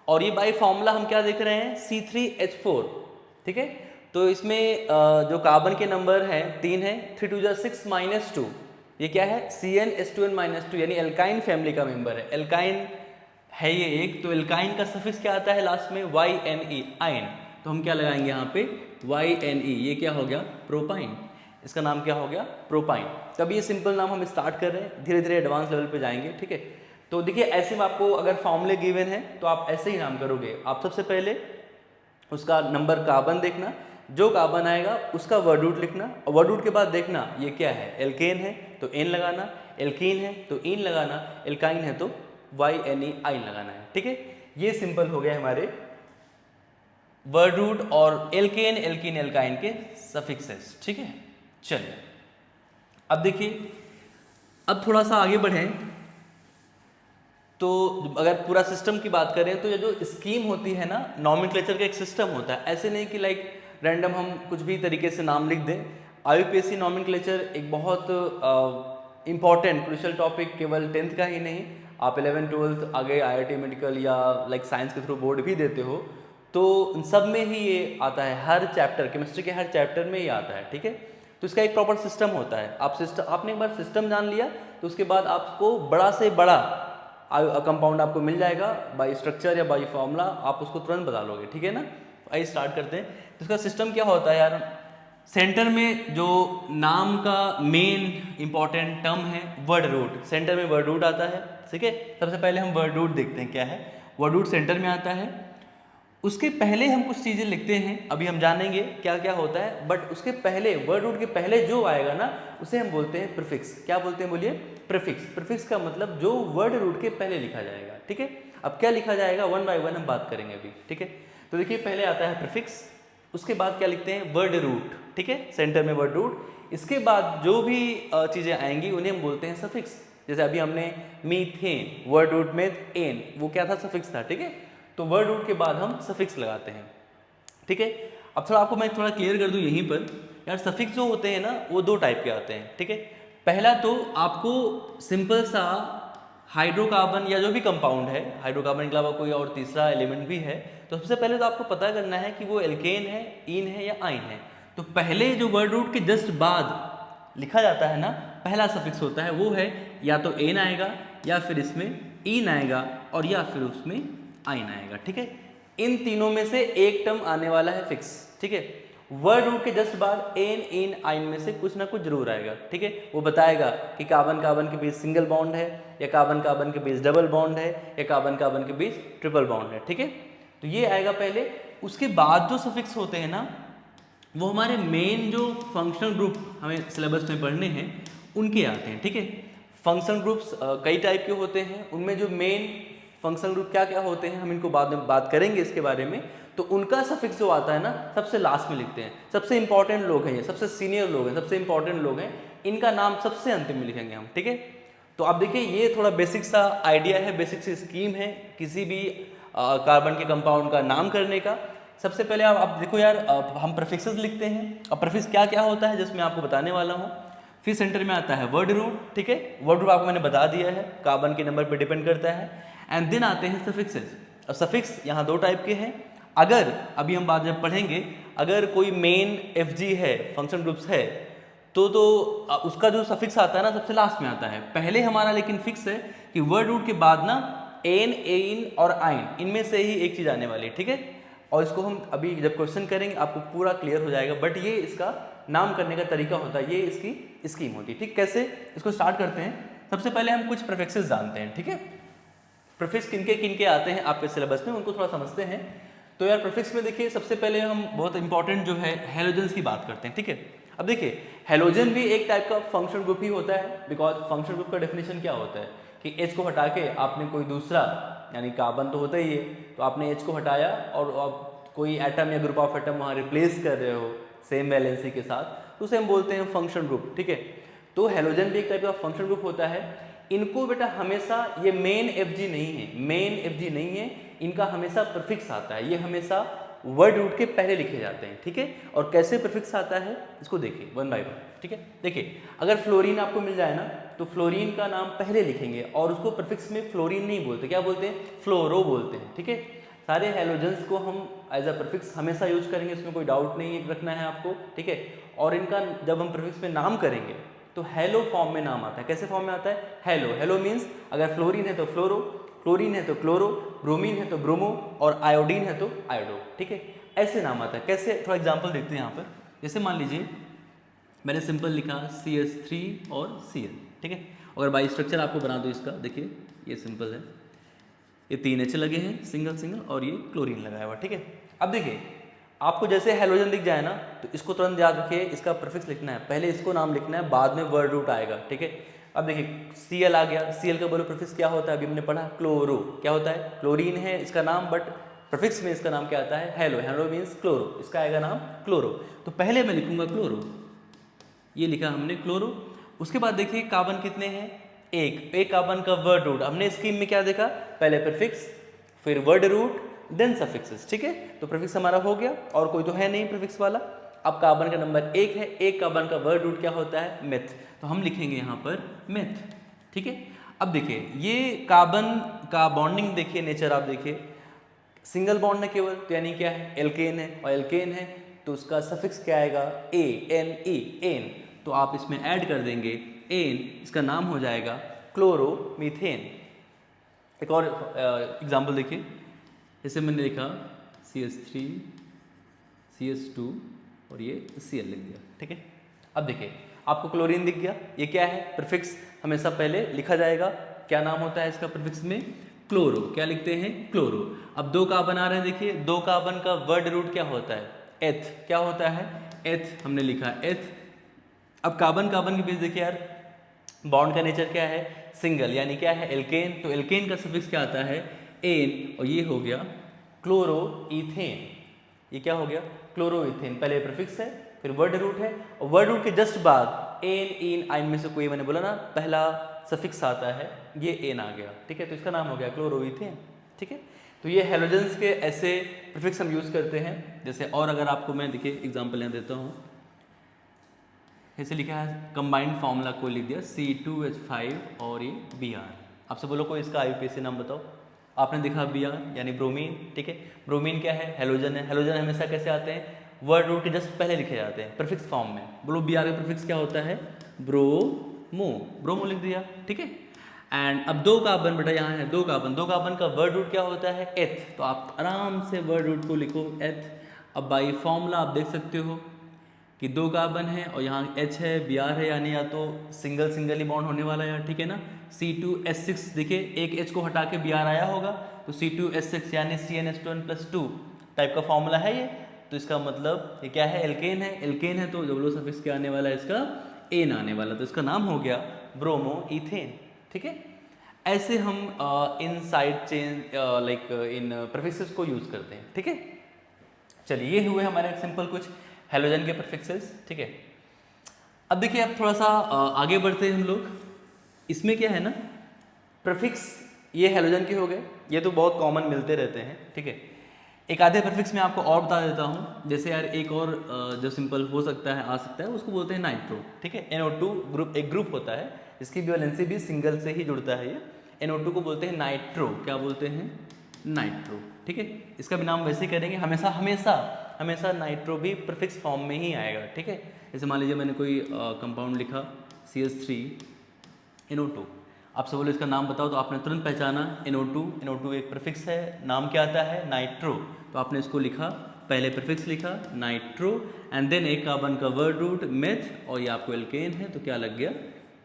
और ये बाई फॉर्मूला हम क्या देख रहे हैं, C3H4, ठीक है। तो इसमें जो कार्बन के नंबर हैं 3 है, 3 2 जा 6 -2, ये क्या है CnH2n-2, यानी एल्काइन फैमिली का मेंबर है, एल्काइन है ये एक। तो एल्काइन का सफिक्स क्या आता है लास्ट में, YNE, आइन, तो हम क्या लगाएंगे यहाँ पे YNE, ये क्या हो गया, प्रोपाइन, इसका नाम क्या हो गया, प्रोपाइन। तब ये सिंपल नाम हम स्टार्ट कर रहे हैं, धीरे धीरे एडवांस लेवल पे जाएंगे, ठीक है। तो देखिए ऐसे में आपको अगर फॉर्मूले गिवन है तो आप ऐसे ही नाम करोगे। आप सबसे पहले उसका नंबर कार्बन देखना, जो कार्बन आएगा उसका वर्ड रूट लिखना, और वर्ड रूट के बाद देखना ये क्या है, एल्केन है तो एन लगाना, एल्कीन है तो इन लगाना, एल्काइन है तो YNE, आइन लगाना है, ठीक है। ये सिंपल हो गया हमारे वर्ड रूट और एल्केन, एल्कीन, एल्काइन के सफिक्सेस, ठीक है। चलिए अब देखिए, अब थोड़ा सा आगे बढ़ें तो अगर पूरा सिस्टम की बात करें तो ये जो स्कीम होती है ना, नॉमेनक्लेचर का एक सिस्टम होता है, ऐसे नहीं कि लाइक रैंडम हम कुछ भी तरीके से नाम लिख दें। IUPAC नॉमेनक्लेचर एक बहुत इंपॉर्टेंट क्रूशियल टॉपिक, केवल 10th का ही नहीं, आप 11th 12th आगे IIT मेडिकल या लाइक साइंस के थ्रू बोर्ड भी देते हो, तो उन सब में ही ये आता है, हर चैप्टर, केमिस्ट्री के हर चैप्टर में ये आता है, ठीक है। तो इसका एक प्रॉपर सिस्टम होता है। आपने एक बार सिस्टम जान लिया तो उसके बाद आपको बड़ा से बड़ा कंपाउंड आपको मिल जाएगा बाय स्ट्रक्चर या बाय फॉर्मूला, आप उसको तुरंत बता लोगे, ठीक है ना। आइए स्टार्ट करते हैं। तो इसका सिस्टम क्या होता है यार, सेंटर में जो नाम का मेन इंपॉर्टेंट टर्म है वर्ड रूट, सेंटर में वर्ड रूट आता है, ठीक है। सबसे पहले हम वर्ड रूट देखते हैं क्या है, वर्ड रूट सेंटर में आता है। उसके पहले हम कुछ चीज़ें लिखते हैं, अभी हम जानेंगे क्या क्या होता है, बट उसके पहले वर्ड रूट के पहले जो आएगा ना उसे हम बोलते हैं प्रीफिक्स। क्या बोलते हैं बोलिए, प्रीफिक्स। प्रीफिक्स का मतलब जो वर्ड रूट के पहले लिखा जाएगा, ठीक है। अब क्या लिखा जाएगा, वन बाय वन हम बात करेंगे अभी, ठीक है। तो देखिए पहले आता है प्रीफिक्स, उसके बाद क्या लिखते हैं, वर्ड रूट, ठीक है, सेंटर में वर्ड रूट। इसके बाद जो भी चीज़ें आएंगी उन्हें हम बोलते हैं सफिक्स। जैसे अभी हमने मीथेन, वर्ड रूट में एन, वो क्या था, सफिक्स था, ठीक है। तो वर्ड रूट के बाद हम सफिक्स लगाते हैं, ठीक है। अब थोड़ा आपको मैं थोड़ा क्लियर कर दूं यहीं पर, यार सफिक्स जो होते हैं ना वो दो टाइप के आते हैं, ठीक है। पहला तो आपको सिंपल सा हाइड्रोकार्बन या जो भी कंपाउंड है, हाइड्रोकार्बन के अलावा कोई और तीसरा एलिमेंट भी है, तो सबसे पहले तो आपको पता करना है कि वो एल्केन है, इन है या आइन है। तो पहले जो वर्ड रूट के जस्ट बाद लिखा जाता है ना, पहला सफिक्स होता है वो है या तो एन आएगा या फिर इसमें इन आएगा और या फिर उसमें आइन आएगा, ठीक है। इन तीनों में से एक टर्म आने वाला है फिक्स, ठीक है। वर्ड रूट के जस्ट बाद एन, इन, आइन में से कुछ ना कुछ जरूर आएगा, ठीक है। वो बताएगा कि कार्बन कार्बन के बीच सिंगल बॉन्ड है, या कार्बन कार्बन के बीच डबल बॉन्ड है, या कार्बन कार्बन के बीच ट्रिपल बॉन्ड है, ठीक है। तो ये आएगा पहले। उसके बाद जो सफिक्स होते हैं ना, वो हमारे मेन जो फंक्शनल ग्रुप हमें सिलेबस में पढ़ने हैं उनके आते हैं, ठीक है। फंक्शनल ग्रुप्स कई टाइप के होते हैं, उनमें जो मेन फंक्शनल ग्रुप क्या क्या होते हैं हम इनको बाद में बात करेंगे इसके बारे में। तो उनका सफिक्स जो आता है ना सबसे लास्ट में लिखते हैं। सबसे इंपॉर्टेंट लोग हैं ये, सबसे सीनियर लोग हैं, सबसे इंपॉर्टेंट लोग हैं, इनका नाम सबसे अंतिम में लिखेंगे हम, ठीक है। तो आप देखिए ये थोड़ा बेसिक सा आइडिया है, बेसिक सी स्कीम है किसी भी कार्बन के कंपाउंड का नाम करने का। सबसे पहले आप देखो यार, हम प्रीफिक्सेस लिखते हैं। अब प्रीफिक्स क्या क्या होता है जिसमें आपको बताने वाला हूँ। फिर सेंटर में आता है वर्ड रूट, ठीक है। वर्ड रूट आपको मैंने बता दिया है, कार्बन के नंबर पर डिपेंड करता है। एंड देन आते हैं सफिक्सेस। अब सफिक्स यहाँ दो टाइप के हैं। अगर अभी हम बाद में पढ़ेंगे, अगर कोई मेन FG है, फंक्शन ग्रुप्स है, तो उसका जो सफिक्स आता है ना सबसे लास्ट में आता है। पहले हमारा लेकिन फिक्स है कि वर्ड रूट के बाद ना एन, एन और आइन, इनमें से ही एक चीज आने वाली है, ठीक है। और इसको हम अभी जब क्वेश्चन करेंगे आपको पूरा क्लियर हो जाएगा। बट ये इसका नाम करने का तरीका होता है, ये इसकी स्कीम होती है, ठीक। कैसे, इसको स्टार्ट करते हैं। सबसे पहले हम कुछ प्रीफिक्सेस जानते हैं, ठीक है। प्रीफिक्स किनके किनके आते हैं आपके सिलेबस में, उनको थोड़ा समझते हैं। तो यार प्रीफिक्स में देखिए सबसे पहले हम बहुत इंपॉर्टेंट जो है हैलोजेंस की बात करते हैं, ठीक है। अब देखिए हैलोजन भी एक टाइप का फंक्शनल ग्रुप ही होता है, बिकॉज फंक्शनल ग्रुप का डेफिनेशन क्या होता है कि H को हटा के आपने कोई दूसरा, यानी कार्बन तो होता ही है, तो आपने H को हटाया और आप कोई एटम या ग्रुप ऑफ एटम वहाँ रिप्लेस कर रहे हो सेम वैलेंसी के साथ, तो उसे हम बोलते हैं फंक्शनल ग्रुप, ठीक है। तो हैलोजन भी एक टाइप का फंक्शनल ग्रुप होता है। इनको बेटा हमेशा ये मेन Fg नहीं है, मेन Fg नहीं है, इनका हमेशा प्रीफिक्स आता है, ये हमेशा वर्ड रूट के पहले लिखे जाते हैं, ठीक है। और कैसे प्रीफिक्स आता है इसको देखिए वन बाय वन, ठीक है। देखिए अगर फ्लोरीन आपको मिल जाए ना, तो फ्लोरीन का नाम पहले लिखेंगे और उसको प्रीफिक्स में फ्लोरीन नहीं बोलते, क्या बोलते हैं, फ्लोरो बोलते हैं, ठीक है। सारे हैलोजेंस को हम एज अ प्रीफिक्स हमेशा यूज करेंगे, इसमें कोई डाउट नहीं रखना है आपको, ठीक है। और इनका जब हम प्रीफिक्स में नाम करेंगे तो हेलो फॉर्म में नाम आता है। कैसे फॉर्म में आता है, हेलो। हेलो मीन्स अगर फ्लोरीन है तो फ्लोरो, क्लोरीन है तो क्लोरो, ब्रोमीन है तो ब्रोमो और आयोडीन है तो आयोडो, ठीक है। ऐसे नाम आता है। कैसे, थोड़ा एग्जांपल देखते हैं यहाँ पर। जैसे मान लीजिए मैंने सिंपल लिखा CH3 और Cl, ठीक है। अगर बाई स्ट्रक्चर आपको बना दो इसका, देखिए ये सिंपल है, ये 3 H लगे हैं सिंगल सिंगल और ये क्लोरीन लगाया हुआ, ठीक है। अब देखिए आपको जैसे हैलोजन दिख जाए ना, तो इसको तुरंत याद रखिए, इसका प्रीफिक्स लिखना है, पहले इसको नाम लिखना है, बाद में वर्ड रूट आएगा, ठीक है। अब देखिए Cl आ गया, Cl का बोलो प्रीफिक्स क्या होता है, अभी हमने पढ़ा क्लोरो, क्या होता है, क्लोरीन है इसका नाम, बट प्रीफिक्स में इसका नाम क्या आता है, हेलो। हेलो मीन्स क्लोरो, इसका आएगा नाम क्लोरो, तो पहले मैं लिखूंगा क्लोरो, ये लिखा हमने क्लोरो। उसके बाद देखिए कार्बन कितने हैं, एक कार्बन का वर्ड रूट, हमने स्कीम में क्या देखा, पहले प्रीफिक्स फिर वर्ड रूट देन सफिक्सेस, ठीक है। तो प्रीफिक्स हमारा हो गया और कोई तो है नहीं प्रीफिक्स वाला। अब कार्बन का नंबर 1 है, एक कार्बन का वर्ड रूट क्या होता है, मेथ, तो हम लिखेंगे यहाँ पर मेथ, ठीक है। अब देखिए ये कार्बन का बॉन्डिंग देखिए, नेचर आप देखिए, सिंगल बॉन्ड है केवल, तो यानी क्या है, एल्केन है, और एल्केन है तो उसका सफिक्स क्या आएगा, ANE, एन, तो आप इसमें ऐड कर देंगे एन, इसका नाम हो जाएगा क्लोरोमीथेन। एक और एग्जांपल देखिए, जैसे मैंने लिखा CH3 CH2 और ये Cl लिख दिया, ठीक है। अब देखिए आपको क्लोरीन दिख गया, ये क्या है, प्रीफिक्स हमेशा पहले लिखा जाएगा, क्या नाम होता है इसका प्रीफिक्स में, क्लोरो, क्या लिखते हैं, क्लोरो। अब 2 कार्बन आ रहे हैं, देखिए 2 कार्बन का वर्ड रूट क्या होता है, एथ, क्या होता है, एथ, हमने लिखा एथ। अब कार्बन कार्बन के बीच देखिए यार बॉन्ड का नेचर क्या है, सिंगल, यानी क्या है, एल्केन, तो एल्केन का सफिक्स क्या आता है, एन, और ये हो गया क्लोरोईथेन, ये क्या हो गया, क्लोरोईथेन, पहले प्रीफिक्स है फिर वर्ड रूट है, और वर्ड रूट के जस्ट बाद एन, इन, आइन में से कोई, मैंने बोला ना पहला सफिक्स आता है, ये एन आ गया, ठीक है, तो इसका नाम हो गया क्लोरोईथेन, ठीक है। तो ये हैलोजेंस के ऐसे प्रीफिक्स हम यूज़ करते हैं। जैसे और अगर आपको मैं देखिए एग्जांपल यहाँ देता हूँ, ऐसे लिखा है कंबाइंड फार्मूला को लिख दिया C2H5 और ये Br, आपसे बोलो कोई इसका IUPAC नाम बताओ, आपने देखा Br यानी ब्रोमीन, ठीक है। ब्रोमीन क्या है, हैलोजन है, हैलोजन हमेशा कैसे आते हैं, वर्ड रूट के जस्ट पहले लिखे जाते हैं प्रीफिक्स फॉर्म में। बोलो Br का प्रीफिक्स क्या होता है, ब्रोमो, ब्रोमो लिख दिया, ठीक है। एंड अब 2 कार्बन बेटा यहाँ है, 2 कार्बन, 2 कार्बन का वर्ड रूट क्या होता है, एथ, तो आप आराम से वर्ड रूट को लिखो एथ। अब बाई फॉर्मूला आप देख सकते हो कि 2 कार्बन है और यहाँ H है, Br है, यानी या तो सिंगल सिंगल ही बॉन्ड होने वाला है, ठीक है ना। C2H6 देखिए एक H को हटा के Br आया होगा, तो C2H6 यानी CnH2n+2 टाइप का फॉर्मूला है ये, तो इसका मतलब ये क्या है, एल्केन है, एल्केन है तो डब्लो सफिक्स क्या आने वाला है इसका, एन आने वाला, तो इसका नाम हो गया ब्रोमोईथेन, ठीक है। ऐसे हम इन side chain like in prefixes को यूज करते हैं, ठीक है। चलिए ये हुए हमारे सिंपल कुछ हैलोजन के प्रीफिक्सेस, ठीक है। अब देखिए अब थोड़ा सा आगे बढ़ते हैं हम लोग, इसमें क्या है ना, प्रीफिक्स ये हैलोजन के हो गए, ये तो बहुत कॉमन मिलते रहते हैं, ठीक है। एक आधे प्रीफिक्स में आपको और बता देता हूँ, जैसे यार एक और जो सिंपल हो सकता है, आ सकता है, उसको बोलते हैं नाइट्रो, ठीक है। NO2 ग्रुप, एक ग्रुप होता है, इसकी वैलेंसी भी सिंगल से ही जुड़ता है, ये NO2 को बोलते हैं नाइट्रो, क्या बोलते हैं, नाइट्रो, ठीक है। इसका भी नाम वैसे ही करेंगे, हमेशा हमेशा हमेशा नाइट्रो भी प्रीफिक्स फॉर्म में ही आएगा, ठीक है। जैसे मान लीजिए मैंने कोई कंपाउंड लिखा CH3NO2, आपसे बोले इसका नाम बताओ, तो आपने तुरंत पहचाना NO2, NO2 एक प्रीफिक्स है, नाम क्या आता है, नाइट्रो, तो आपने इसको लिखा, पहले प्रीफिक्स लिखा नाइट्रो एंड देन एक कार्बन का वर्ड रूट मेथ, और ये आपको एल्केन है तो क्या लग गया,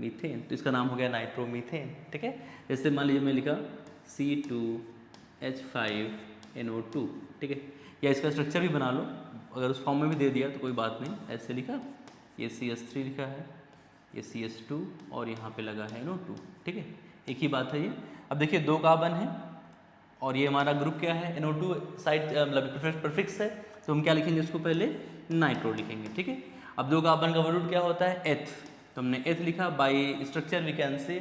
मीथेन, तो इसका नाम हो गया नाइट्रोमीथेन, ठीक है। जैसे मान लीजिए मैं लिखा C2H5NO2, ठीक है, या इसका स्ट्रक्चर भी बना लो, अगर उस फॉर्म में भी दे दिया तो कोई बात नहीं। ऐसे लिखा, ये CH3 लिखा है, ये CH2 और यहाँ पे लगा है NO2, ठीक है, एक ही बात है ये। अब देखिए 2 कार्बन है और ये हमारा ग्रुप क्या है, NO2 साइड मतलब प्रीफिक्स है, तो हम क्या लिखेंगे इसको, पहले नाइट्रो लिखेंगे, ठीक है। अब 2 कार्बन का वर्ड क्या होता है, एथ, तो हमने एथ लिखा। बाई स्ट्रक्चर वी कैन से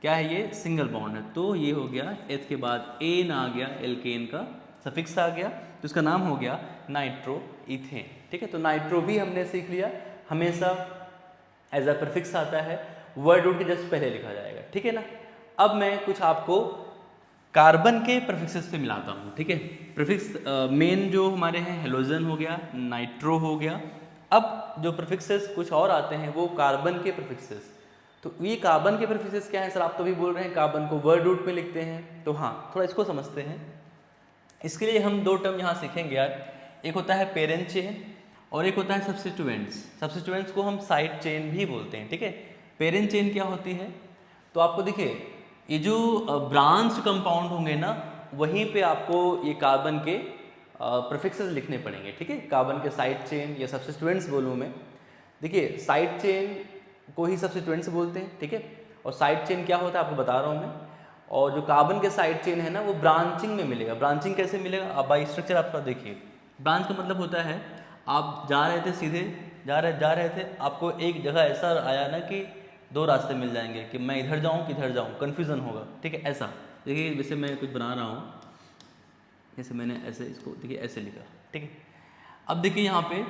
क्या है, ये सिंगल बॉन्ड है, तो ये हो गया एथ के बाद एन आ गया, एल्केन का सफिक्स आ गया, तो इसका नाम हो गया नाइट्रो इथेन, ठीक है। तो नाइट्रो भी हमने सीख लिया, हमेशा एज अ प्रीफिक्स आता है, वर्ड रूट के जस्ट पहले लिखा जाएगा, ठीक है ना। अब मैं कुछ आपको कार्बन के प्रीफिक्सेस से मिलाता हूँ, ठीक है। प्रीफिक्स मेन जो हमारे हैं, हेलोजन हो गया, नाइट्रो हो गया। अब जो प्रीफिक्सेस कुछ और आते हैं वो कार्बन के प्रीफिक्सेस। तो ये कार्बन के प्रीफिक्सेस क्या है सर, आप तो भी बोल रहे हैं कार्बन को वर्ड रूट में लिखते हैं, तो हाँ थोड़ा इसको समझते हैं। इसके लिए हम 2 टर्म यहाँ सीखेंगे यार, एक होता है पेरेंट चेन और एक होता है सब्स्टिट्यूएंट्स। सब्स्टिट्यूएंट्स को हम साइड चेन भी बोलते हैं, ठीक है। पेरेंट चेन क्या होती है, तो आपको देखिए ये जो ब्रांच कंपाउंड होंगे ना, वहीं पे आपको ये कार्बन के प्रीफिक्सेस लिखने पड़ेंगे, ठीक है। कार्बन के साइड चेन या सब्स्टिट्यूएंट्स बोलूँ मैं, देखिए साइड चेन को ही सब्स्टिट्यूएंट्स बोलते हैं, ठीक है। और साइड चेन क्या होता है आपको बता रहा हूँ मैं। और जो कार्बन के साइड चेन है ना, वो ब्रांचिंग में मिलेगा। ब्रांचिंग कैसे मिलेगा, अब बाई स्ट्रक्चर आपका देखिए, ब्रांच का मतलब होता है आप जा रहे थे सीधे, जा रहे थे, आपको एक जगह ऐसा आया ना कि 2 रास्ते मिल जाएंगे कि मैं इधर जाऊँ कि इधर जाऊँ, कन्फ्यूज़न होगा, ठीक है। ऐसा देखिए, जैसे मैं कुछ बना रहा हूँ, जैसे मैंने ऐसे इसको देखिए ऐसे लिखा, ठीक है। अब देखिए यहाँ पे,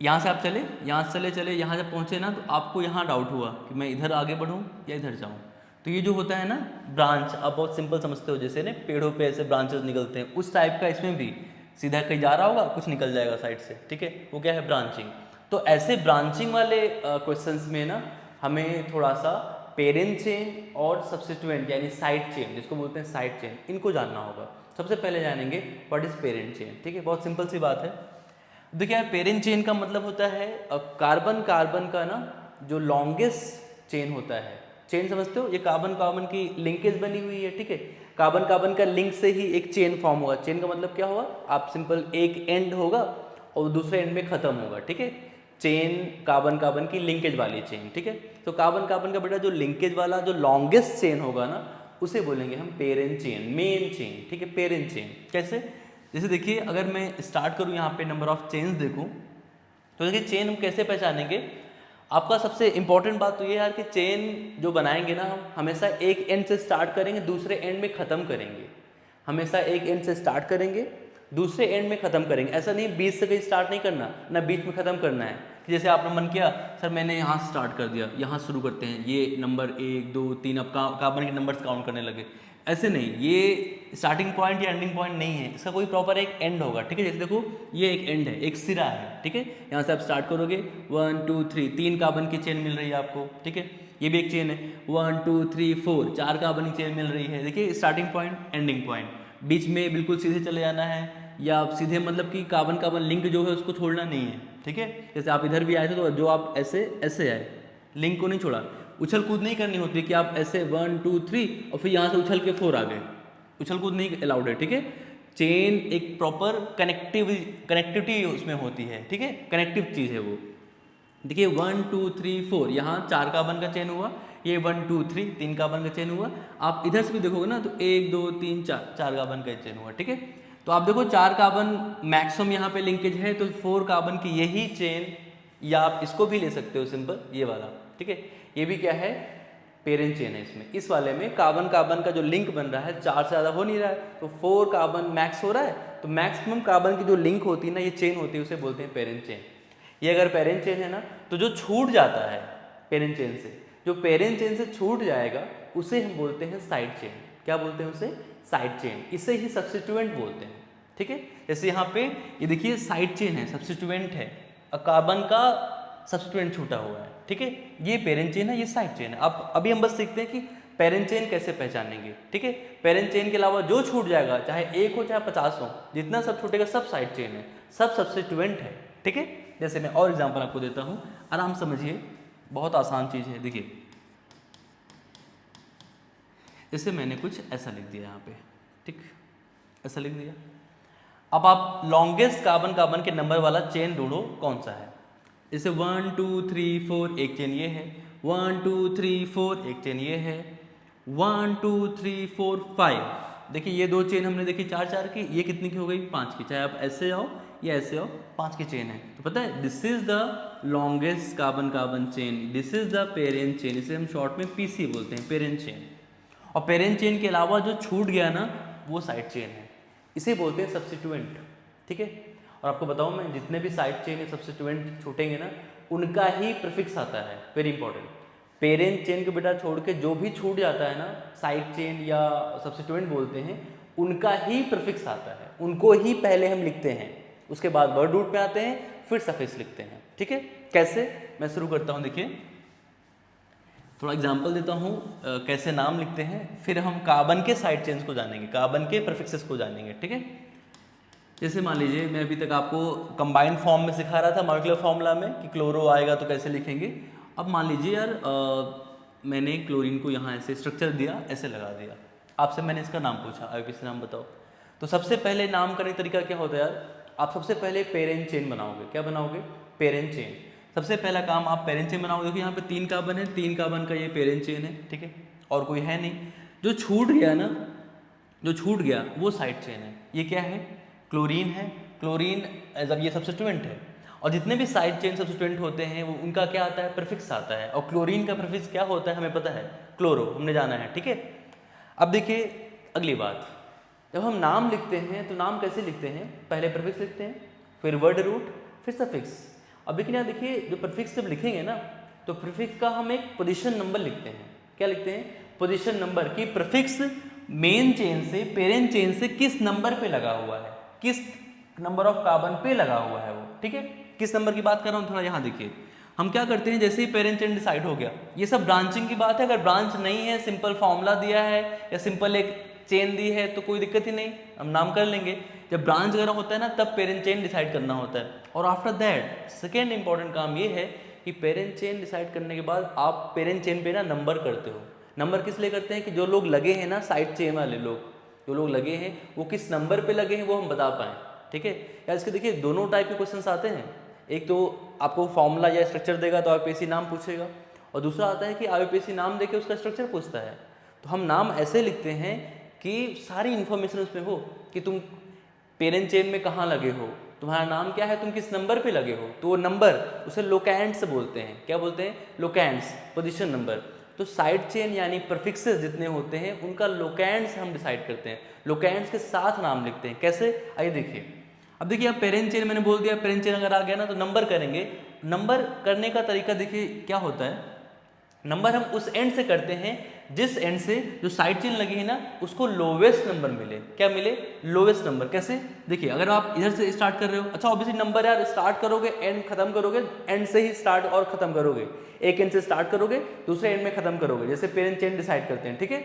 यहाँ से आप चले, यहाँ से चले यहाँ जब पहुँचे ना, तो आपको यहाँ डाउट हुआ कि मैं इधर आगे बढ़ूँ या इधर जाऊँ। तो ये जो होता है ना ब्रांच, आप बहुत सिंपल समझते हो, जैसे ना पेड़ों पे ऐसे ब्रांचेस निकलते हैं, उस टाइप का इसमें भी सीधा कहीं जा रहा होगा, कुछ निकल जाएगा साइड से, ठीक है, वो क्या है, ब्रांचिंग। तो ऐसे ब्रांचिंग वाले क्वेश्चंस में ना हमें थोड़ा सा पेरेंट चेन और सब्स्टिट्यूएंट यानी साइड चेन, जिसको बोलते हैं साइड चेन, इनको जानना होगा। सबसे पहले जानेंगे व्हाट इज पेरेंट चेन, ठीक है, बहुत सिंपल सी बात है। देखिए पेरेंट चेन का मतलब होता है कार्बन कार्बन का ना जो लॉन्गेस्ट चेन होता है, चेन समझते हो, ये कार्बन कार्बन की लिंकेज बनी हुई है, ठीक है। कार्बन कार्बन का लिंक से ही एक चेन फॉर्म होगा। चेन का मतलब क्या होगा, आप सिंपल एक एंड होगा और दूसरे एंड में खत्म होगा, ठीक है। चेन कार्बन कार्बन की लिंकेज वाली चेन, ठीक है। तो कार्बन कार्बन का बेटा जो लिंकेज वाला जो लॉन्गेस्ट चेन होगा ना, उसे बोलेंगे हम पेरेंट चेन, मेन चेन, ठीक है। पेरेंट चेन कैसे, जैसे देखिए अगर मैं स्टार्ट करूँ यहाँ पे नंबर ऑफ चेन्स देखूँ, तो देखिए चेन हम कैसे पहचानेंगे। आपका सबसे इंपॉर्टेंट बात तो ये यार कि चेन जो बनाएंगे ना, हम हमेशा एक एंड से स्टार्ट करेंगे, दूसरे एंड में ख़त्म करेंगे। हमेशा एक एंड से स्टार्ट करेंगे, दूसरे एंड में ख़त्म करेंगे। ऐसा नहीं बीच से कहीं स्टार्ट नहीं करना, ना बीच में ख़त्म करना है। कि जैसे आपने मन किया सर मैंने यहाँ स्टार्ट कर दिया, यहाँ शुरू करते हैं, ये नंबर 1 2 3, अब कार्बन के नंबर्स काउंट करने लगे, ऐसे नहीं। ये स्टार्टिंग पॉइंट या एंडिंग पॉइंट नहीं है, इसका कोई प्रॉपर एक एंड होगा, ठीक है। जैसे देखो ये एक एंड है, एक सिरा है, ठीक है। यहाँ से आप स्टार्ट करोगे 1 2 3, 3 कार्बन की चेन मिल रही है आपको, ठीक है। ये भी एक चेन है 1 2 3 4, 4 कार्बन की चेन मिल रही है। देखिए स्टार्टिंग पॉइंट एंडिंग पॉइंट, बीच में बिल्कुल सीधे चले जाना है, या सीधे मतलब कि कार्बन कार्बन लिंक जो है उसको छोड़ना नहीं है, ठीक है। जैसे आप इधर भी आए थे तो जो आप ऐसे ऐसे आए, लिंक को नहीं छोड़ा। उछल कूद नहीं करनी होती कि आप ऐसे 1 2 3 और फिर यहाँ से उछल के 4 आ गए, उछल कूद नहीं अलाउड है, ठीक है। चेन एक प्रॉपर कनेक्टिविटी उसमें होती है, ठीक है, कनेक्टिव चीज़ है वो। देखिए 1 2 3 4, यहाँ 4 कार्बन का चेन हुआ, ये 1 2 3 3 कार्बन का चेन हुआ। आप इधर से भी देखोगे ना तो 1 2 3 4 4 कार्बन का चेन हुआ, ठीक है। तो आप देखो 4 कार्बन मैक्सिमम यहाँ पे लिंकेज है, तो 4 कार्बन की यही चेन, या आप इसको भी ले सकते हो सिंपल ये वाला, ठीक है। ये भी क्या है, पेरेंट चेन है। इसमें इस वाले में कार्बन कार्बन का जो लिंक बन रहा है 4 से ज़्यादा हो नहीं रहा है, तो 4 कार्बन मैक्स हो रहा है, तो मैक्सिमम कार्बन की जो लिंक होती है ना, ये चेन होती है, उसे बोलते हैं पेरेंट चेन। ये अगर पेरेंट चेन है ना, तो जो छूट जाता है पेरेंट चेन से, जो पेरेंट चेन से छूट जाएगा उसे हम बोलते हैं साइड चेन। क्या बोलते हैं उसे, साइड चेन। इसे ही सब्स्टिट्यूएंट बोलते हैं, ठीक है। जैसे यहाँ पे ये देखिए साइड चेन है, सब्स्टिट्यूएंट है, कार्बन का सब्स्टिट्यूएंट छूटा हुआ है, ठीक है। ये पेरेंट चेन है, ये साइड चेन है। अब अभी हम बस सीखते हैं कि पेरेंट चेन कैसे पहचानेंगे, ठीक है। पेरेंट चेन के अलावा जो छूट जाएगा, चाहे 1 हो चाहे 50 हो, जितना सब छूटेगा सब साइड चेन है, सब सब्स्टिट्यूएंट है, ठीक है। जैसे मैं और एग्जांपल आपको देता हूँ, आराम समझिए, बहुत आसान चीज़ है। देखिए जैसे मैंने कुछ ऐसा लिख दिया यहाँ पे, ठीक, ऐसा लिख दिया। अब आप लॉन्गेस्ट कार्बन कार्बन के नंबर वाला चेन ढूंढो कौन सा है। जैसे 1 2 3 4 एक चेन ये है, 1 2 3 4 एक चेन ये है, 1 2 3 4 5। देखिए ये दो चेन हमने देखी 4 4 की, ये कितनी की हो गई 5 की। चाहे आप ऐसे आओ या ऐसे आओ, 5 की चेन है। तो पता है this is the longest carbon carbon chain, this is the parent chain, इसे हम शॉर्ट में पीसी बोलते हैं, पेरेंट चेन। और पेरेंट चेन के अलावा जो छूट गया ना वो साइड चेन है, इसे बोलते हैं सब्स्टिट्यूएंट। ठीक है, और आपको बताऊं मैं, जितने भी साइड चेन या सब्स्टिट्यूएंट छूटेंगे ना उनका ही प्रीफिक्स आता है, वेरी इंपॉर्टेंट। पेरेंट चेन को बेटा छोड़ के जो भी छूट जाता है ना, साइड चेन या सब्स्टिट्यूएंट बोलते हैं, उनका ही प्रीफिक्स आता है, उनको ही पहले हम लिखते हैं, उसके बाद वर्ड रूट में आते हैं, फिर सफिक्स लिखते हैं। ठीक है, कैसे, मैं शुरू करता हूँ। देखिए थोड़ा एग्जाम्पल देता हूँ कैसे नाम लिखते हैं, फिर हम कार्बन के साइड चेन्स को जानेंगे, कार्बन के प्रीफिक्सेस को जानेंगे। ठीक है, जैसे मान लीजिए मैं अभी तक आपको कंबाइंड फॉर्म में सिखा रहा था, मॉलिक्यूलर फॉर्मूला में कि क्लोरो आएगा तो कैसे लिखेंगे। अब मान लीजिए यार मैंने क्लोरीन को यहाँ ऐसे स्ट्रक्चर दिया, ऐसे लगा दिया, आपसे मैंने इसका नाम पूछा, IUPAC नाम बताओ। तो सबसे पहले नाम करने का तरीका क्या होता है यार, आप सबसे पहले पेरेंट चेन बनाओगे। क्या बनाओगे, पेरेंट चेन। सबसे पहला काम आप पेरेंट चेन बनाओगे। देखिए यहाँ पे 3 कार्बन है, 3 कार्बन का ये पेरेंट चेन है। ठीक है, और कोई है नहीं। जो छूट गया ना, जो छूट गया वो साइड चेन है। ये क्या है, क्लोरीन है। क्लोरीन जब ये सब्स्टिट्यूएंट है, और जितने भी साइड चेन सब्स्टिट्यूएंट होते हैं वो उनका क्या आता है, प्रीफिक्स आता है। और क्लोरीन का प्रीफिक्स क्या होता है हमें पता है, क्लोरो, हमने जाना है। ठीक है, अब देखिए अगली बात, जब हम नाम लिखते हैं तो नाम कैसे लिखते हैं, पहले प्रीफिक्स लिखते हैं, फिर वर्ड रूट, फिर सफिक्स। अब लेकिन यहाँ देखिए जो प्रीफिक्स जब लिखेंगे ना तो प्रीफिक्स का हम एक पोजीशन नंबर लिखते हैं। क्या लिखते हैं, पोजीशन नंबर, की प्रीफिक्स मेन चेन से, पेरेंट चेन से किस नंबर पे लगा हुआ है, किस नंबर ऑफ कार्बन पे लगा हुआ है वो। ठीक है, किस नंबर की बात कर रहा हूँ, थोड़ा यहाँ देखिए। हम क्या करते हैं, जैसे ही पेरेंट चेन डिसाइड हो गया, ये सब ब्रांचिंग की बात है। अगर ब्रांच नहीं है, सिंपल फॉर्मूला दिया है या सिंपल एक चेन दी है तो कोई दिक्कत ही नहीं, हम नाम कर लेंगे। जब ब्रांच वगैरह होता है ना तब पेरेंट चेन डिसाइड करना होता है। और आफ्टर दैट सेकेंड इंपॉर्टेंट काम ये है कि पेरेंट चेन डिसाइड करने के बाद आप पेरेंट चेन पे ना नंबर करते हो। नंबर किस लिए करते हैं कि जो लोग लगे हैं ना, साइड चेन वाले लोग जो लोग लगे हैं वो किस नंबर पे लगे हैं वो हम बता पाएँ। ठीक है, या इसके देखिए दोनों टाइप के क्वेश्चंस आते हैं। एक तो आपको फॉर्मूला या स्ट्रक्चर देगा तो IUPAC नाम पूछेगा, और दूसरा आता है कि IUPAC नाम देके उसका स्ट्रक्चर पूछता है। तो हम नाम ऐसे लिखते हैं कि सारी इन्फॉर्मेशन उसमें हो, कि तुम पेरेंट चेन में कहाँ लगे हो, तुम्हारा नाम क्या है, तुम किस नंबर पे लगे हो। तो वो नंबर उसे लोकेंट्स बोलते हैं। क्या बोलते हैं, लोकेंट्स, पोजीशन नंबर। तो साइड चेन यानी प्रीफिक्सेस जितने होते हैं उनका लोकेंट्स हम डिसाइड करते हैं, लोकेंट्स के साथ नाम लिखते हैं। कैसे, आइए देखिए। अब देखिए अब पेरेंट चेन मैंने बोल दिया, पेरेंट चेन अगर आ गया ना तो नंबर करेंगे। नंबर करने का तरीका देखिए क्या होता है, नंबर हम उस एंड से करते हैं जिस एंड से जो साइड चेन लगी है ना उसको लोवेस्ट नंबर मिले। क्या मिले, लोवेस्ट नंबर। कैसे, देखिए अगर आप इधर से स्टार्ट कर रहे हो, अच्छा ऑब्वियसली नंबर यार, स्टार्ट करोगे एंड खत्म करोगे, एंड से ही स्टार्ट और खत्म करोगे, एक एंड से स्टार्ट करोगे दूसरे एंड में खत्म करोगे, जैसे पेरेंट चेन डिसाइड करते हैं। ठीक है,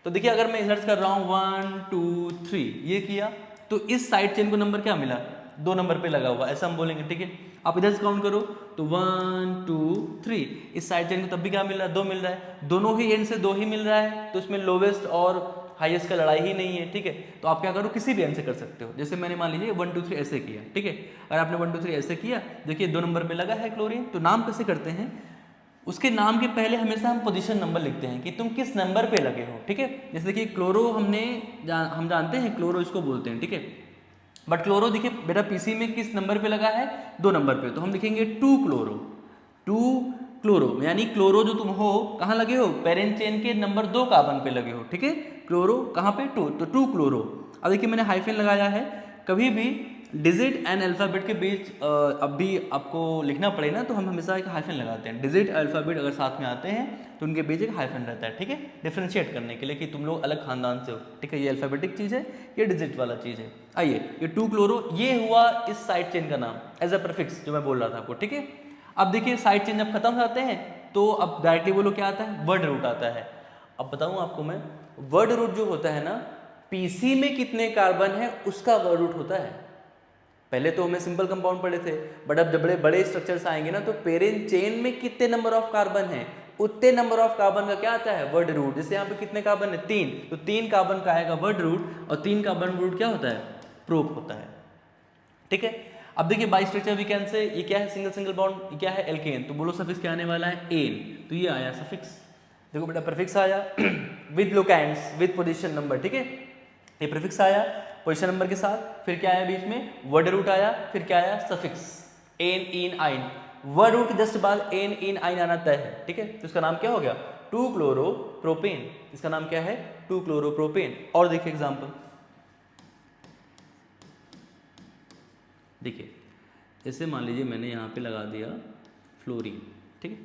तो देखिए अगर मैं इधर कर रहा हूँ 1 2 3 ये किया, तो इस साइड चेन को नंबर क्या मिला, 2 नंबर पे लगा हुआ, ऐसा हम बोलेंगे। ठीक है, आप इधर से काउंट करो तो 1 2 3, इस साइड चेन को तब भी क्या मिल रहा है, 2 मिल रहा है, दोनों ही एंड से 2 ही मिल रहा है, तो इसमें लोवेस्ट और हाईएस्ट का लड़ाई ही नहीं है। ठीक है, तो आप क्या करो, किसी भी एंड से कर सकते हो। जैसे मैंने मान लीजिए 1 2 3 ऐसे किया। ठीक है, अगर आपने 1 2 3 ऐसे किया, देखिए 2 नंबर पे लगा है क्लोरीन, तो नाम कैसे करते हैं, उसके नाम के पहले हमेशा हम पोजीशन नंबर लिखते हैं कि तुम किस नंबर पे लगे हो। ठीक है, जैसे देखिए क्लोरो हम जानते हैं क्लोरो इसको बोलते हैं। ठीक है, बट क्लोरो देखिए बेटा पीसी में किस नंबर पे लगा है, 2 नंबर पे, तो हम लिखेंगे 2 क्लोरो। 2 क्लोरो यानी क्लोरो जो तुम हो कहाँ लगे हो, पेरेंट चेन के नंबर 2 कार्बन पे लगे हो। ठीक है, क्लोरो कहाँ पे, 2, तो 2 क्लोरो। अब देखिए मैंने हाइफन लगाया है, कभी भी डिजिट एंड अल्फ़ाबेट के बीच अब भी आपको लिखना पड़े ना तो हम हमेशा एक हाइफन लगाते हैं। डिजिट अल्फ़ाबेट अगर साथ में आते हैं तो उनके बीच एक हाइफन रहता है। ठीक है, डिफ्रेंशिएट करने के लिए कि तुम लोग अलग खानदान से हो। ठीक है, ये अल्फ़ाबेटिक चीज़ है, ये डिजिट वाला चीज़ है। आइए ये 2 क्लोरो ये हुआ इस साइड चेन का नाम एज अ प्रीफिक्स जो मैं बोल रहा था आपको। ठीक है, अब देखिए साइड चेन जब खत्म हो जाते हैं तो अब डायरेक्टली बोलो क्या आता है, वर्ड रूट आता है। अब बताऊँ आपको मैं, वर्ड रूट जो होता है ना, पीसी में कितने कार्बन है उसका वर्ड रूट होता है। पहले तो हमें सिंपल कंपाउंड पढ़े थे, बट अब जब बड़े बड़े स्ट्रक्चर्स आएंगे ना तो पेरेंट चेन में कितने नंबर ऑफ कार्बन है उतने नंबर ऑफ कार्बन का क्या आता है, वर्ड रूट। जैसे यहाँ पे कितने कार्बन है, 3, तो 3 कार्बन का आएगा वर्ड रूट, और 3 कार्बन रूट क्या होता है, प्रोप होता है। ठीक है। अब देखिए by structure we can say, ये क्या है सिंगल सिंगल बॉन्ड, ये क्या है एल्केन, तो बोलो सफिक्स क्या आने वाला है एन, तो ये आया सफिक्स। देखो बेटा प्रीफिक्स आया विद लोकेंड्स विद पोजीशन नंबर, ठीक है, ये प्रीफिक्स आया पोजीशन नंबर के साथ, फिर क्या आया बीच में वर्ड रूट आया, फिर क्या आया सफिक्स एन इन आइन, वर्ड रूट के जस्ट बाद एन इन आइन आना तय है, ठीक है, तो इसका नाम क्या हो गया 2 क्लोरोप्रोपेन, इसका नाम क्या है 2 क्लोरोप्रोपेन। और देखिए एग्जांपल, देखिए जैसे मान लीजिए मैंने यहाँ पे लगा दिया फ्लोरीन, ठीक है,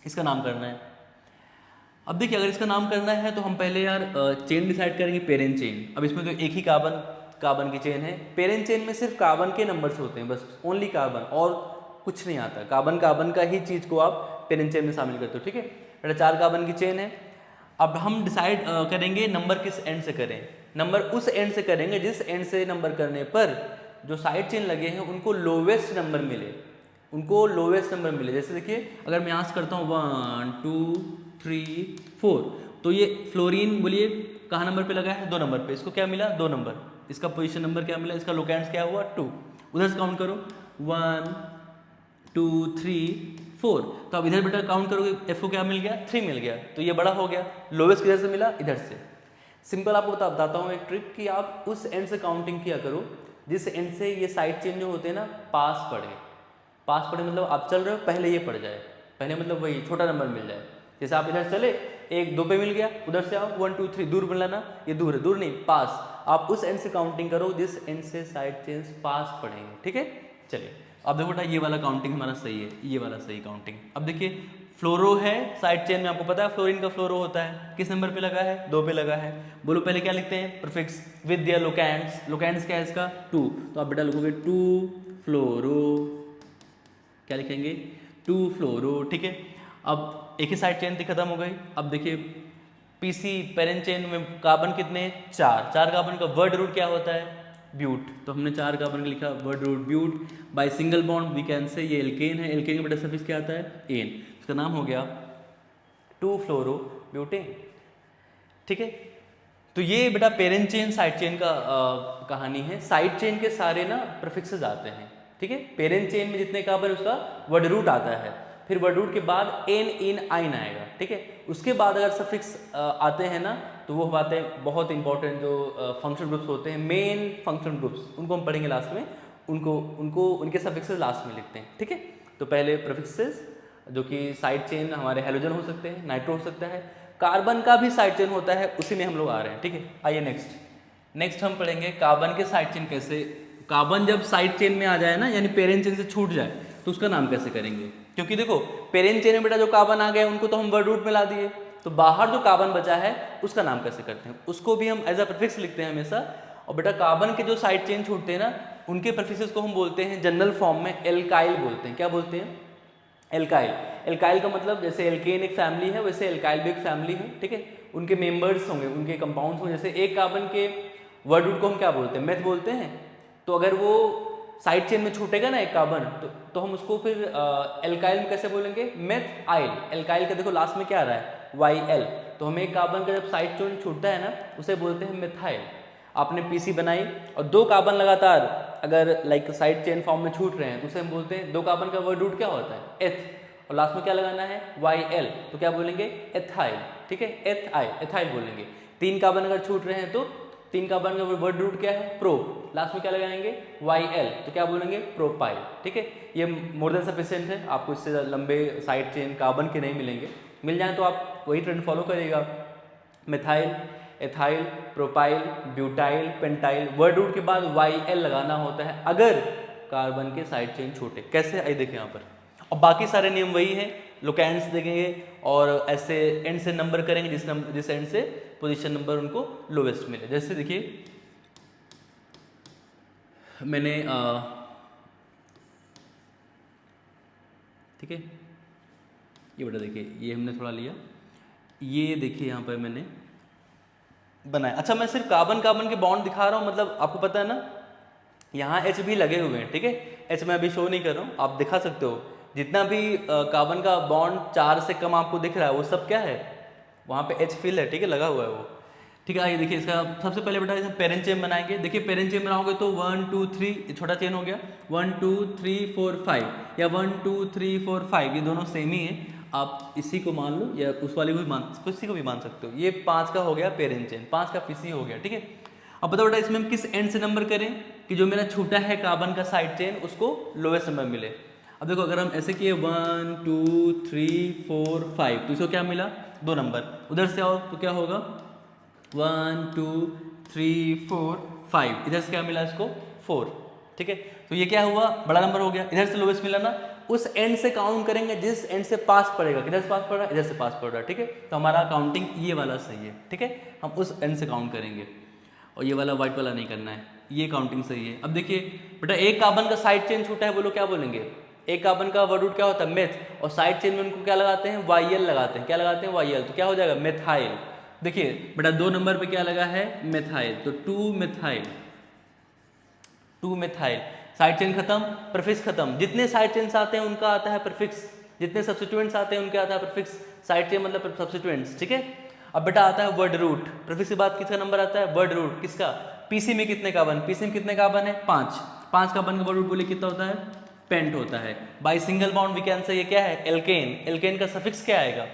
इसका नाम करना है। अब देखिए अगर इसका नाम करना है तो हम पहले यार चेन डिसाइड करेंगे, पेरेंट चेन। अब इसमें तो एक ही कार्बन की चेन है, पेरेंट चेन में सिर्फ कार्बन के नंबर्स होते हैं, बस ओनली कार्बन और कुछ नहीं आता, कार्बन का ही चीज़ को आप पेरेंट चेन में शामिल करते हो, ठीक है बेटा। 4 कार्बन की चेन है। अब हम डिसाइड करेंगे नंबर किस एंड से करें, नंबर उस एंड से करेंगे जिस एंड से नंबर करने पर जो साइड चेन लगे हैं उनको लोवेस्ट नंबर मिले, उनको लोवेस्ट नंबर मिले। जैसे देखिए अगर मैं यहाँ से करता हूँ 1 2 3 4, तो ये फ्लोरीन बोलिए कहाँ नंबर पे लगा है 2 नंबर पे, इसको क्या मिला 2 नंबर, इसका पोजीशन नंबर क्या मिला, इसका लोकेंड्स क्या हुआ 2, उधर से काउंट करो 1 2 3 4, तो अब इधर बेटा काउंट करोगे एफ को क्या मिल गया 3 मिल गया, तो ये बड़ा हो गया। लोवेस्ट किधर से मिला इधर से। सिंपल आपको बताता हूँ एक ट्रिक कि आप उस एंड से काउंटिंग किया करो जिस एंड से ये साइड चेन जो होते हैं ना पास पड़े मतलब आप चल रहे हो पहले ये पड़ जाए, पहले मतलब वही छोटा नंबर मिल जाए। जैसे आप इधर चले 1 2 पे मिल गया, उधर से आओ 1 2 3, दूर मिला ना, ये दूर है, दूर नहीं पास, आप उस एंड से काउंटिंग करो जिस एंड से साइड चेन्स पास पड़ेंगे, ठीक है। चलिए अब देखो बेटा ये वाला काउंटिंग हमारा सही है, ये वाला सही काउंटिंग। अब देखिए फ्लोरो है साइड चेन में, आपको पता है फ्लोरीन का फ्लोरो होता है, किस नंबर पे लगा है 2 पे लगा है। बोलो पहले क्या लिखते हैं प्रीफिक्स विद देयर लोकेंड्स, लोकेंड्स क्या है इसका 2, तो आप बेटा लिखोगे 2 फ्लोरो, क्या लिखेंगे 2 फ्लोरो, ठीक है। अब एक ही साइड चेन थी खत्म हो गई। अब देखिए पीसी पेरेंट चेन में कार्बन कितने 4 कार्बन का वर्ड रूट क्या होता है ब्यूट, तो हमने 4 कार्बन का लिखा word root but. By single bond we can say ये एल्केन है, एल्केन का बेटा सफिक्स क्या आता है एन, इसका नाम हो गया 2 फ्लोरो ब्यूटेन, ठीक है। तो ये बेटा पेरेंट चेन साइड चेन का कहानी है। साइड चेन के सारे ना प्रीफिक्सेस आते हैं, ठीक है। पेरेंट चेन में जितने कार्बन उसका वर्ड रूट आता है, फिर वर्ड रूट के बाद एन इन आइन आएगा, ठीक है। उसके बाद अगर सफिक्स आते हैं ना तो वो बातें बहुत इंपॉर्टेंट जो फंक्शन ग्रुप्स होते हैं, मेन फंक्शन ग्रुप्स, उनको हम पढ़ेंगे लास्ट में, उनके सफिक्सेस लास्ट में लिखते हैं, ठीक है। तो पहले प्रीफिक्सेस जो कि साइड चेन हमारे हेलोजन हो सकते हैं, नाइट्रो हो सकता है, कार्बन का भी साइड चेन होता है, उसी में हम लोग आ रहे हैं, ठीक है। आइए नेक्स्ट हम पढ़ेंगे कार्बन के साइड चेन कैसे, कार्बन जब साइड चेन में आ जाए ना यानी पेरेंट चेन से छूट जाए तो उसका नाम कैसे करेंगे। क्योंकि देखो पेरेंट चेन में बेटा जो कार्बन आ गए उनको तो हम वर्ड रूट में ला दिए, तो बाहर जो कार्बन बचा है उसका नाम कैसे करते हैं, उसको भी हम एज अ प्रीफिक्स लिखते हैं हमेशा। और बेटा कार्बन के जो साइड चेन छूटते हैं ना उनके प्रीफिक्सेस को हम बोलते हैं जनरल फॉर्म में एल्काइल बोलते हैं। क्या बोलते हैं एल्काइल। एल्काइल का मतलब जैसे एल्केन एक फैमिली है वैसे एल्काइल भी एक फैमिली है, ठीक है। उनके मेंबर्स होंगे, उनके कंपाउंड्स होंगे। जैसे एक कार्बन के वर्ड रूट को हम क्या बोलते हैं मेथ बोलते हैं, तो अगर वो साइड चेन में छूटेगा ना एक कार्बन तो हम उसको फिर एल्काइल में कैसे बोलेंगे मेथ आइल। एल्काइल का देखो लास्ट में क्या आ रहा है वाई एल, तो हमें एक कार्बन का जब साइड चेन छूटता है ना उसे बोलते हैं मेथाइल। आपने पीसी बनाई और 2 कार्बन लगातार अगर लाइक साइड चेन फॉर्म में छूट रहे हैं तो उसे हम बोलते हैं 2 कार्बन का वर्ड रूट क्या होता है एथ, और लास्ट में क्या लगाना है वाई एल, तो क्या बोलेंगे एथाइल, ठीक है एथाइल बोलेंगे। 3 कार्बन अगर छूट रहे हैं तो 3 कार्बन का वर्ड रूट क्या है प्रो, लास्ट में क्या लगाएंगे वाई एल, तो क्या बोलेंगे प्रोपाइल, ठीक है। ये मोर देन सफिशिएंट है, आपको इससे लंबे साइड चेन कार्बन के नहीं मिलेंगे, मिल जाए तो आप वही ट्रेंड फॉलो करिएगा, methyl ethyl propyl butyl pentyl, word root के बाद वाई एल लगाना होता है अगर कार्बन के साइड चेन छोटे। कैसे आई देखें यहाँ पर, और बाकी सारे नियम वही हैं, लोकेंड्स देखेंगे और ऐसे एंड से नंबर करेंगे जिस एंड से पोजीशन नंबर उनको लोवेस्ट मिले। जैसे देखिए मैंने ठीक है ये बेटा देखिए ये हमने थोड़ा लिया, ये देखिए यहाँ पर मैंने बनाया। अच्छा मैं सिर्फ कार्बन के बॉन्ड दिखा रहा हूँ, मतलब आपको पता है ना यहाँ एच भी लगे हुए हैं, ठीक है। एच मैं अभी शो नहीं कर रहा हूँ, आप दिखा सकते हो जितना भी कार्बन का बॉन्ड 4 से कम आपको दिख रहा है वो सब क्या है वहाँ पे एच फिल है, ठीक है, लगा हुआ है वो। ठीक है, आइए देखिए इसका सबसे पहले बेटा इसमें पेरेंट चेन बनाएंगे। देखिए पेरेंट चेन बनाओगे तो 1 2 3 छोटा चेन हो गया, 1 2 3 4 5 या 1 2 3 4 5, ये दोनों सेम ही है। आप इसी को मान लो या उस वाले को भी किसी को भी मान सकते हो। ये 5 का हो गया पेरेंट चेन, 5 का पीसी हो गया। ठीक है, अब बताओ बेटा इसमें हम किस एंड से नंबर करें कि जो मेरा छोटा है कार्बन का साइड चेन उसको लोवेस्ट नंबर मिले। अब देखो अगर हम ऐसे किए 1 2 3 4 5 तो इसको क्या मिला, 2 नंबर। उधर से आओ तो क्या होगा 1 2 3 4 5, इधर से क्या मिला इसको 4। ठीक है, तो ये क्या हुआ, बड़ा नंबर हो गया। इधर से लोवेस्ट मिला ना, उस एंड से काउंट करेंगे जिस एंड से पास पड़ेगा। किधर से पास पड़ रहा है, इधर से पास पड़ रहा है। ठीक है, तो हमारा काउंटिंग ये वाला सही है। ठीक है, हम उस एंड से काउंट करेंगे और ये वाला व्हाइट वाला नहीं करना है, ये काउंटिंग सही है। अब देखिए बेटा एक कार्बन का साइड चेन छूटा है, बोलो क्या बोलेंगे। एक कार्बन का वर्ड रूट क्या होता है, मेथ, और साइड चेन में उनको क्या लगाते हैं, वाईएल लगाते हैं। क्या लगाते हैं, वाईएल, तो क्या हो जाएगा मेथाइल। देखिए बेटा 2 नंबर पे क्या लगा है, मेथाइल, तो 2 मेथाइल, 2 मेथाइल। साइड चेन खत्म, प्रीफिक्स खत्म। जितने साइड चेन्स आते हैं उनका आता है प्रीफिक्स, जितने सब्स्टिट्यूएंट्स आते हैं उनके आता है प्रीफिक्स। साइड चेन मतलब सब्स्टिट्यूएंट्स। ठीक है, अब बेटा आता है वर्ड रूट। प्रीफिक्स के बाद किसका नंबर आता है, वर्ड रूट। किसका, पीसी में कितने कार्बन, पीसी में कितने कार्बन है 5, 5 कार्बन का वर्ड रूट बोले कितना होता है, पेंट होता है। By single bond we can say ये क्या है, एल्केन। एल्केन का सफिक्स क्या आएगा,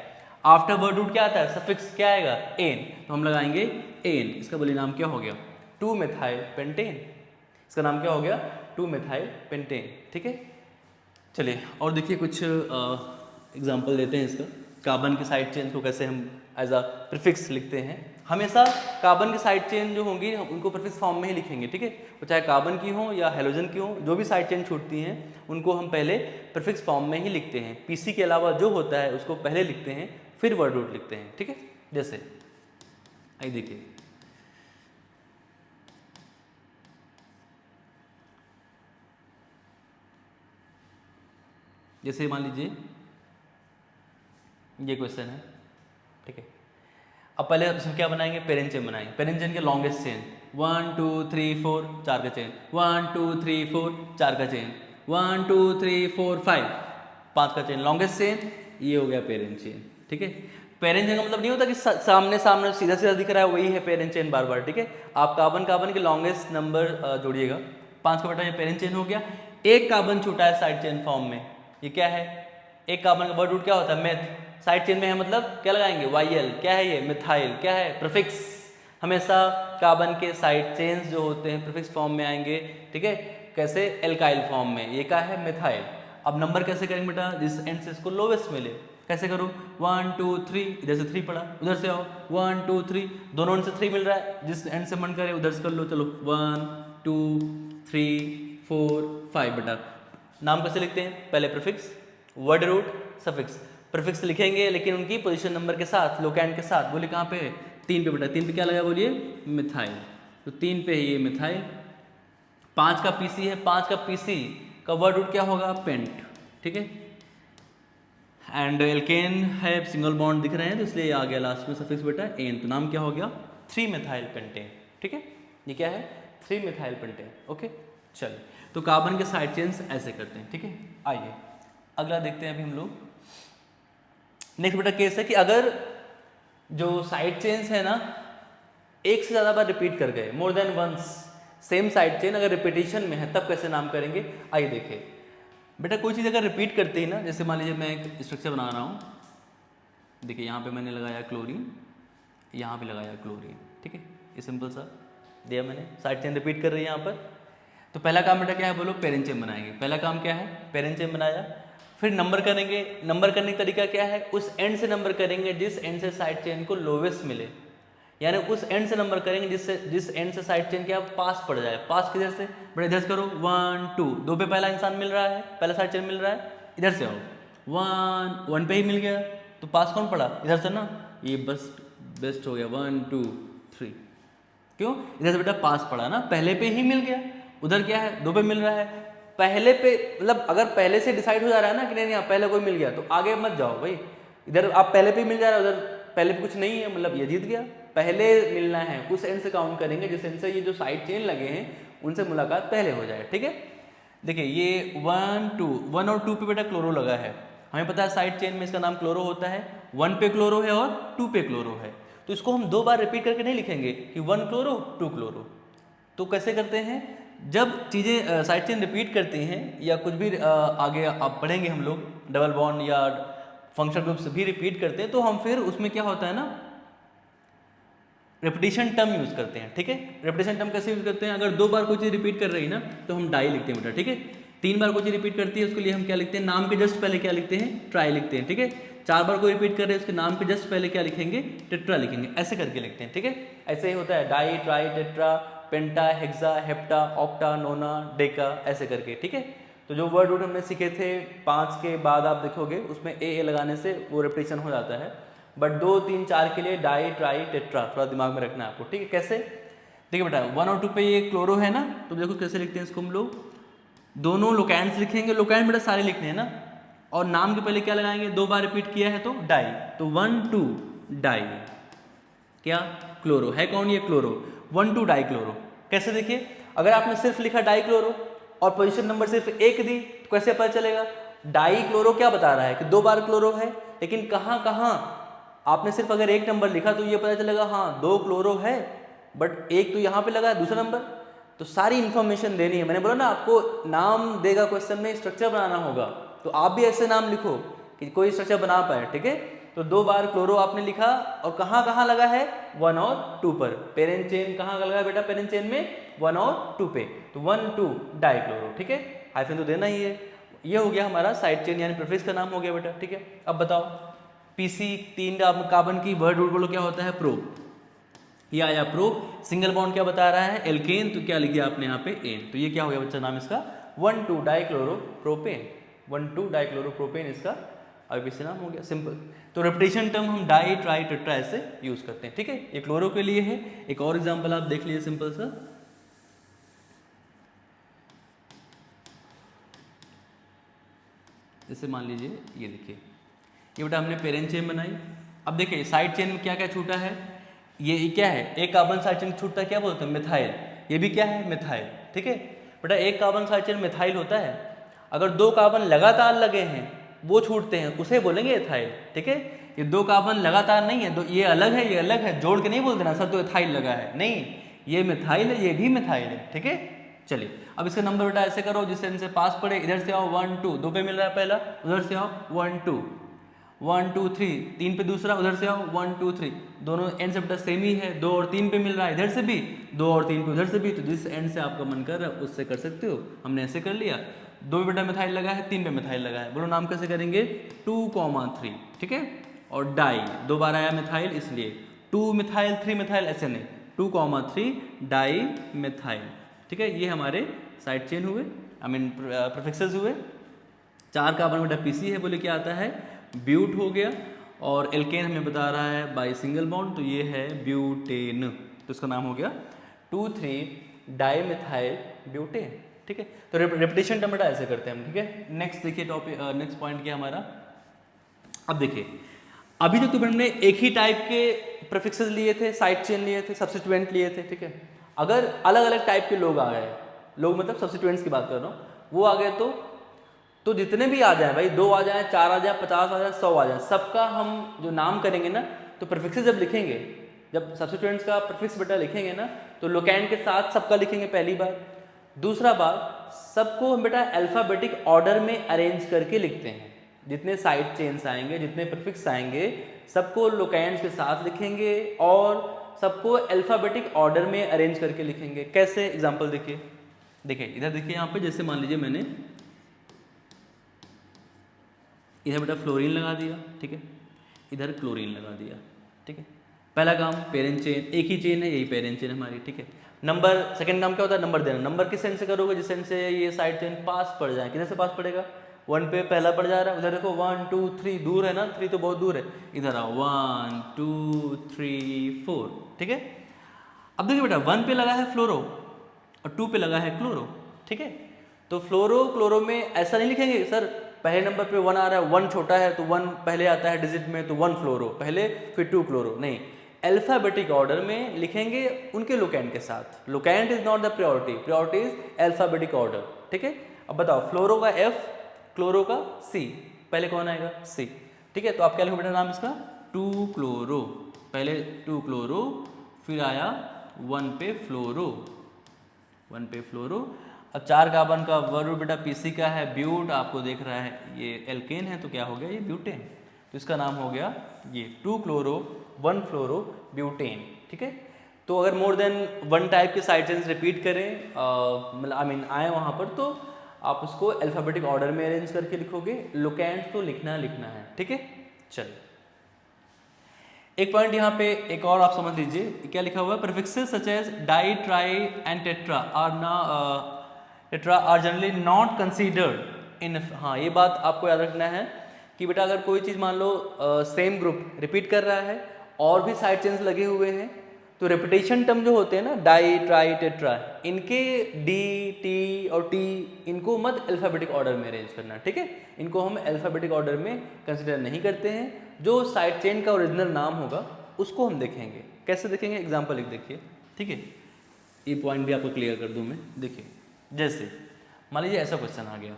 आफ्टर वर्ड रूट क्या आता है, सफिक्स क्या आएगा, एन, तो हम लगाएंगे एन। इसका बोलिए नाम क्या हो गया, 2 मेथाइल पेंटेन। इसका नाम क्या हो गया, 2 मेथाइल पेंटेन। ठीक है, चलिए और देखिए कुछ एग्जांपल देते हैं इसका। कार्बन की साइड चेन को कैसे हम एज अ प्रीफिक्स लिखते हैं। हमेशा कार्बन की साइड चेन जो होंगी हम उनको प्रीफिक्स फॉर्म में ही लिखेंगे। ठीक है, वो चाहे कार्बन की हो या हेलोजन की हो, जो भी साइड चेन छूटती हैं उनको हम पहले प्रीफिक्स फॉर्म में ही लिखते हैं। पीसी के अलावा जो होता है उसको पहले लिखते हैं फिर वर्ड रूट लिखते हैं। ठीक है, जैसे आइए देखिए जैसे मान लीजिए ये क्वेश्चन है। ठीक है, अब पहले उसमें क्या बनाएंगे, पेरेंट चेन बनाएंगे। पेरेंट चेन के लॉन्गेस्ट चेन 1 2 3 4 4 का चेन, 1 2 3 4 4 का चेन, 1 2 3 4 5 5 का चेन, लॉन्गेस्ट चेन ये हो गया पेरेंट चेन। ठीक है, पेरेंट चेन का मतलब नहीं होता कि सामने सामने सीधा सीधा दिख रहा है वही है पेरेंट चेन बार बार। ठीक है, आप कार्बन कार्बन के लॉन्गेस्ट नंबर जोड़िएगा। 5 का बेटा ये पेरेंट चेन हो गया। एक कार्बन छूटा है साइड चेन फॉर्म में, ये क्या है, एक कार्बन का वर्ड रूट क्या होता है, मेथ। साइड चेन में है मतलब क्या लगाएंगे, वाईएल। क्या है ये, मिथाइल। क्या है, प्रीफिक्स। हमेशा कार्बन के साइड चेन्स जो होते हैं प्रीफिक्स फॉर्म में आएंगे। ठीक है, कैसे, एल्काइल फॉर्म में। ये क्या है, मिथाइल। अब नंबर कैसे करेंगे बेटा, जिस एंड से इसको लोवेस्ट मिले। कैसे करो, 1 2 3, इधर से 3 पड़ा, उधर से आओ 1 2 3, दोनों एंड से 3 मिल रहा है, जिस एंड से मन करे उधर से कर लो। चलो 1 2 3 4 5 बेटा। नाम कैसे लिखते हैं, पहले prefix, word root, suffix. Prefix लिखेंगे लेकिन उनकी पोजीशन नंबर के साथ, लोकेंड के साथ। बोले कहाँ पे, 3 पे बेटा। 3 पे क्या लगा बोलिए, मिथाइल, तो 3 पे है ये मिथाइल। 5 का पीसी है, 5 का पीसी का वर्ड रूट क्या होगा, पेंट। ठीक है, एंड एल्केन है, सिंगल बॉन्ड दिख रहे हैं तो इसलिए आ गया लास्ट में सफिक्स बेटा एन, तो नाम क्या हो गया 3 मेथाइल पेंटेन। ठीक है, ये क्या है, 3 मेथाइल पेंटेन। ओके, चलिए तो कार्बन के साइड चेन्स ऐसे करते हैं। ठीक है, आइए अगला देखते हैं अभी हम लोग। नेक्स्ट बेटा केस है कि अगर जो साइड चेन्स है ना एक से ज़्यादा बार रिपीट कर गए, more than once same side chain अगर रिपीटिशन में है तब कैसे नाम करेंगे। आइए देखिए बेटा, कोई चीज़ अगर रिपीट करती है ना, जैसे मान लीजिए मैं एक स्ट्रक्चर बना रहा हूँ। देखिए यहाँ पे मैंने लगाया क्लोरीन, यहाँ पे लगाया क्लोरीन। ठीक है, ये सिंपल सा दिया मैंने, साइड चेन रिपीट कर रही है यहाँ पर। तो पहला काम बेटा क्या है, बोलो पेरेंट चेन बनाएंगे। पहला काम क्या है, पेरेंट चेन बनाया। फिर नंबर करेंगे। नंबर करने का तरीका क्या है, उस एंड से नंबर करेंगे जिस एंड से साइड चेन को लोवेस्ट मिले, यानी उस एंड से नंबर करेंगे जिस एंड से साइड चेन क्या पास पड़ जाए। पास किधर से बेटा, इधर से करो 1 2, 2 पे पहला इंसान मिल रहा है, पहला साइड चेन मिल रहा है, इधर से आओ 1 1 पे ही मिल गया, तो पास कौन पड़ा, इधर से ना, ये बस बेस्ट हो गया 1 2 3। क्यों, इधर से बेटा पास पड़ा ना, पहले पे ही मिल गया। उधर क्या है, 2 पे मिल रहा है, पहले पे मतलब अगर पहले से डिसाइड हो जा रहा है ना कि नहीं यहाँ पहले कोई मिल गया, तो आगे मत जाओ भाई। इधर आप पहले पे मिल जा रहा है, उधर पहले पे कुछ नहीं है, मतलब ये जीत गया। पहले मिलना है, उस एंड से काउंट करेंगे जिस एंड से ये जो साइड चेन लगे हैं उनसे मुलाकात पहले हो जाए। ठीक है, देखिए ये 1 2, 1 और 2 पे बेटा क्लोरो लगा है। हमें पता है साइड चेन में इसका नाम क्लोरो होता है। 1 पे क्लोरो है और 2 पे क्लोरो है, तो इसको हम 2 बार रिपीट करके नहीं लिखेंगे कि 1 क्लोरो 2 क्लोरो। तो कैसे करते हैं, जब चीज़ें साइड चेन रिपीट करती हैं या कुछ भी आगे आप पढ़ेंगे हम लोग डबल बॉन्ड या फंक्शनल ग्रुप्स भी रिपीट करते हैं, तो हम फिर उसमें क्या होता है ना, रेपिटेशन टर्म यूज करते हैं। ठीक है, रेपिटेशन टर्म कैसे यूज करते हैं, अगर 2 बार कोई चीज़ रिपीट कर रही है ना तो हम डाई लिखते हैं बेटा। ठीक है, 3 बार कोई चीज़ रिपीट करती है उसके लिए हम क्या लिखते हैं, नाम के जस्ट पहले क्या लिखते हैं, ट्राई लिखते हैं। ठीक है, 4 बार कोई रिपीट कर रहे हैं उसके नाम के जस्ट पहले क्या लिखेंगे, टेट्रा लिखेंगे, ऐसे करके लिखते हैं। ठीक है, ऐसे ही होता है डाई, ट्राई, टेट्रा, पेंटा, हेक्सा, हेप्टा, ऑक्टा, नोना, डेका, ऐसे करके। ठीक है, तो जो वर्ड रूट हमने सीखे थे 5 के बाद आप देखोगे उसमें ए लगाने से वो रेपिटेशन हो जाता है, बट 2, 3, 4 के लिए डाई, ट्राई, टेट्रा थोड़ा दिमाग में रखना है आपको। ठीक है, कैसे, देखिए बेटा 1 और 2 पे ये क्लोरो है ना, तो देखो कैसे लिखते हैं इसको हम लोग, दोनों लोकैंड्स लिखेंगे, लोकैंड बेटा सारे लिखने हैं ना, और नाम के पहले क्या लगाएंगे, 2 बार रिपीट किया है तो डाई, तो 1 2 डाई, क्या क्लोरो है, कौन ये क्लोरो, 1 2 डाई क्लोरो। कैसे देखिए, अगर आपने सिर्फ लिखा डाई क्लोरो और पोजीशन नंबर सिर्फ 1 दी तो कैसे पता चलेगा, डाई क्लोरो क्या बता रहा है कि 2 बार क्लोरो है, लेकिन कहाँ कहाँ आपने सिर्फ अगर 1 नंबर लिखा तो ये पता चलेगा हाँ 2 क्लोरो है, बट 1 तो यहाँ पे लगा है दूसरा नंबर, तो सारी इन्फॉर्मेशन देनी है। मैंने बोला ना आपको नाम देगा क्वेश्चन में, स्ट्रक्चर बनाना होगा, तो आप भी ऐसे नाम लिखो कि कोई स्ट्रक्चर बना पाए। ठीक है, तो 2 बार क्लोरो आपने लिखा और कहाँ कहाँ लगा है, 1 और 2 पर, पेरेंट चेन कहाँ लगा है बेटा, पेरेंट चेन में 1 और 2 पे, तो 1 2 डाई क्लोरो। ठीक है, हाइफन तो देना ही है। ये हो गया हमारा साइड चेन यानी प्रीफिक्स का नाम हो गया बेटा। ठीक है, अब बताओ पीसी 3 कार्बन की वर्ड रूट बोलो क्या होता है, प्रो, ये आया प्रो। सिंगल बॉन्ड क्या बता रहा है, एल्केन, तो क्या लिख दिया आपने यहाँ पे एन, तो ये क्या हो गया बच्चा नाम इसका 1 2 डाइक्लोरोप्रोपेन, 1 2 डाइक्लोरोप्रोपेन इसका आईपीसी नाम हो गया, सिंपल। तो रेपिटेशन टर्म हम डाई, ट्राई, टेट्रा ऐसे यूज करते हैं। ठीक है, ये क्लोरो के लिए है। एक और एग्जांपल आप देख लीजिए सिंपल सा, जैसे मान लीजिए ये देखिए, ये बेटा हमने पेरेंट चेन बनाई। अब देखिए साइड चेन में क्या क्या छूटा है, ये क्या है, एक कार्बन साइड चेन छूटता है क्या बोलते हैं, मिथाइल, ये भी क्या है मिथाइल। ठीक है बेटा, एक कार्बन साइड चेन मिथाइल होता है, अगर 2 कार्बन लगातार लगे हैं वो छूटते हैं उसे बोलेंगे एथाइल। ठीक है, ये 2 कार्बन लगातार नहीं है, ये अलग है ये अलग है, जोड़ के नहीं बोल देना सर तो एथाइल लगा है, नहीं, ये मिथाइल है ये भी मिथाइल है। ठीक है, चलिए अब इसका नंबर बेटा ऐसे करो जिससे इनसे पास पड़े, इधर से आओ 1 2, 2 पे मिल रहा है पहला, उधर से आओ 1 2 1 2 3, 3 पे दूसरा, उधर से आओ 1 2 3, दोनों एंड से बेटा सेम ही है, 2 और 3 पे मिल रहा है, इधर से भी 2 और 3 पे उधर से भी, तो जिस एंड से आपका मन कर रहा है उससे कर सकते हो। हमने ऐसे कर लिया, 2 पे बेटा मिथाइल लगा है, 3 पे मिथाइल लगा है, बोलो नाम कैसे करेंगे 2 3। ठीक है, और डाई 2 बार आया मिथाइल इसलिए 2 मिथाइल 3 मिथाइल, ऐसे नहीं 2 3 डाई मिथाइल। ठीक है, ये हमारे साइड चेन हुए, आई मीन प्रीफिक्सेस हुए। 4 कार्बन बेटा पीसी है, बोले क्या आता है ब्यूट हो गया, और एल्केन हमें बता रहा है बाई सिंगल बॉन्ड, तो ये है ब्यूटेन, तो इसका नाम हो गया 2 3 डाई मिथाइल ब्यूटेन। ठीक है, तो रेपिटेशन टर्म बेटा ऐसे करते हैं हम। ठीक है, नेक्स्ट देखिए टॉपिक, नेक्स्ट पॉइंट क्या हमारा, अब देखिए अभी तक तो हमने एक ही टाइप के प्रीफिक्सेस लिए थे, साइड चेन लिए थे, सब्स्टिट्यूएंट लिए थे। ठीक है, अगर अलग अलग टाइप के लोग आ गए, लोग मतलब सब्स्टिट्यूएंट्स की बात कर रहा हूँ, वो आ गए तो जितने भी आ जाए भाई, 2 आ जाए, 4 आ जाए, 50 आ जाए, 100 आ जाए, सबका हम जो नाम करेंगे ना, तो प्रीफिक्सेस जब लिखेंगे, जब सब्स्टिट्यूएंट्स का प्रीफिक्स बेटा लिखेंगे ना, तो लोकैंड के साथ सबका लिखेंगे पहली बार। दूसरा बार सबको हम बेटा अल्फाबेटिक ऑर्डर में अरेंज करके लिखते हैं, जितने साइड चेन्स आएंगे, जितने प्रीफिक्स आएंगे, सबको लोकैंड्स के साथ लिखेंगे और सबको अल्फाबेटिक ऑर्डर में अरेंज करके लिखेंगे। कैसे, एग्जांपल देखिए, देखिए इधर देखिए यहाँ पे, जैसे मान लीजिए मैंने इधर बेटा फ्लोरीन लगा दिया, ठीक है, इधर क्लोरीन लगा दिया। ठीक है, पहला काम पेरेंट चेन, एक ही चेन है, यही पेरेंट चेन हमारी। ठीक है, नंबर, सेकंड काम क्या होता है नंबर देना, नंबर किस एंड से करोगे, जिस एंड से ये साइड चेन पास पड़ जाए, किधर से पास पड़ेगा, 1 पे पहला पड़ जा रहा है, उधर देखो 1 2 3, दूर है ना, 3 तो बहुत दूर है, इधर आओ 1 2 3 4। ठीक है, अब देखिए बेटा 1 पे लगा है फ्लोरो और 2 पे लगा है क्लोरो। ठीक है, तो फ्लोरो क्लोरो में ऐसा नहीं लिखेंगे सर पहले नंबर पे 1 आ रहा है, 1 छोटा है तो 1 पहले आता है डिजिट में, तो 1 फ्लोरो पहले, फिर 2 क्लोरो, नहीं, अल्फाबेटिक ऑर्डर में लिखेंगे उनके लोकैंड के साथ। Locant is not the priority, priority is alphabetic order. ठीक है, अब बताओ फ्लोरो का F, क्लोरो का C, पहले कौन आएगा C। ठीक है, तो आप क्या लिखो बेटा नाम इसका 2 क्लोरो, पहले 2 क्लोरो, फिर आया 1 पे फ्लोरो, 1 पे फ्लोरो। अब 4 कार्बन का वर्ड बेटा पीसी का है ब्यूट, आपको देख रहा है ये एल्केन है तो क्या हो गया ये ब्यूटेन, तो इसका नाम हो गया ये 2 क्लोरो 1 फ्लोरो ब्यूटेन। ठीक है, तो अगर मोर देन 1 टाइप के साइड चेन्स रिपीट करें मतलब आए वहाँ पर, तो आप उसको अल्फाबेटिक ऑर्डर में अरेंज करके लिखोगे। लोकेंट तो लिखना है। ठीक है, चलिए एक पॉइंट यहाँ पे एक और आप समझ लीजिए, क्या लिखा हुआ है, prefixes such as di, tri and tetra are generally not considered in. हाँ, ये बात आपको याद रखना है कि बेटा अगर कोई चीज़ मान लो सेम ग्रुप रिपीट कर रहा है और भी साइड चेन्स लगे हुए हैं, तो रेपिटेशन टर्म जो होते हैं ना, डाई, ट्राई, टेट्रा, इनके डी, टी और टी, इनको मत अल्फाबेटिक ऑर्डर में अरेंज करना। ठीक है, इनको हम अल्फाबेटिक ऑर्डर में कंसिडर नहीं करते हैं। जो साइड चेन का ओरिजिनल नाम होगा उसको हम देखेंगे। कैसे देखेंगे, एग्जाम्पल एक देखिए। ठीक है, ये पॉइंट भी आपको क्लियर कर दूं मैं। देखिए, जैसे मान लीजिए ऐसा क्वेश्चन आ गया,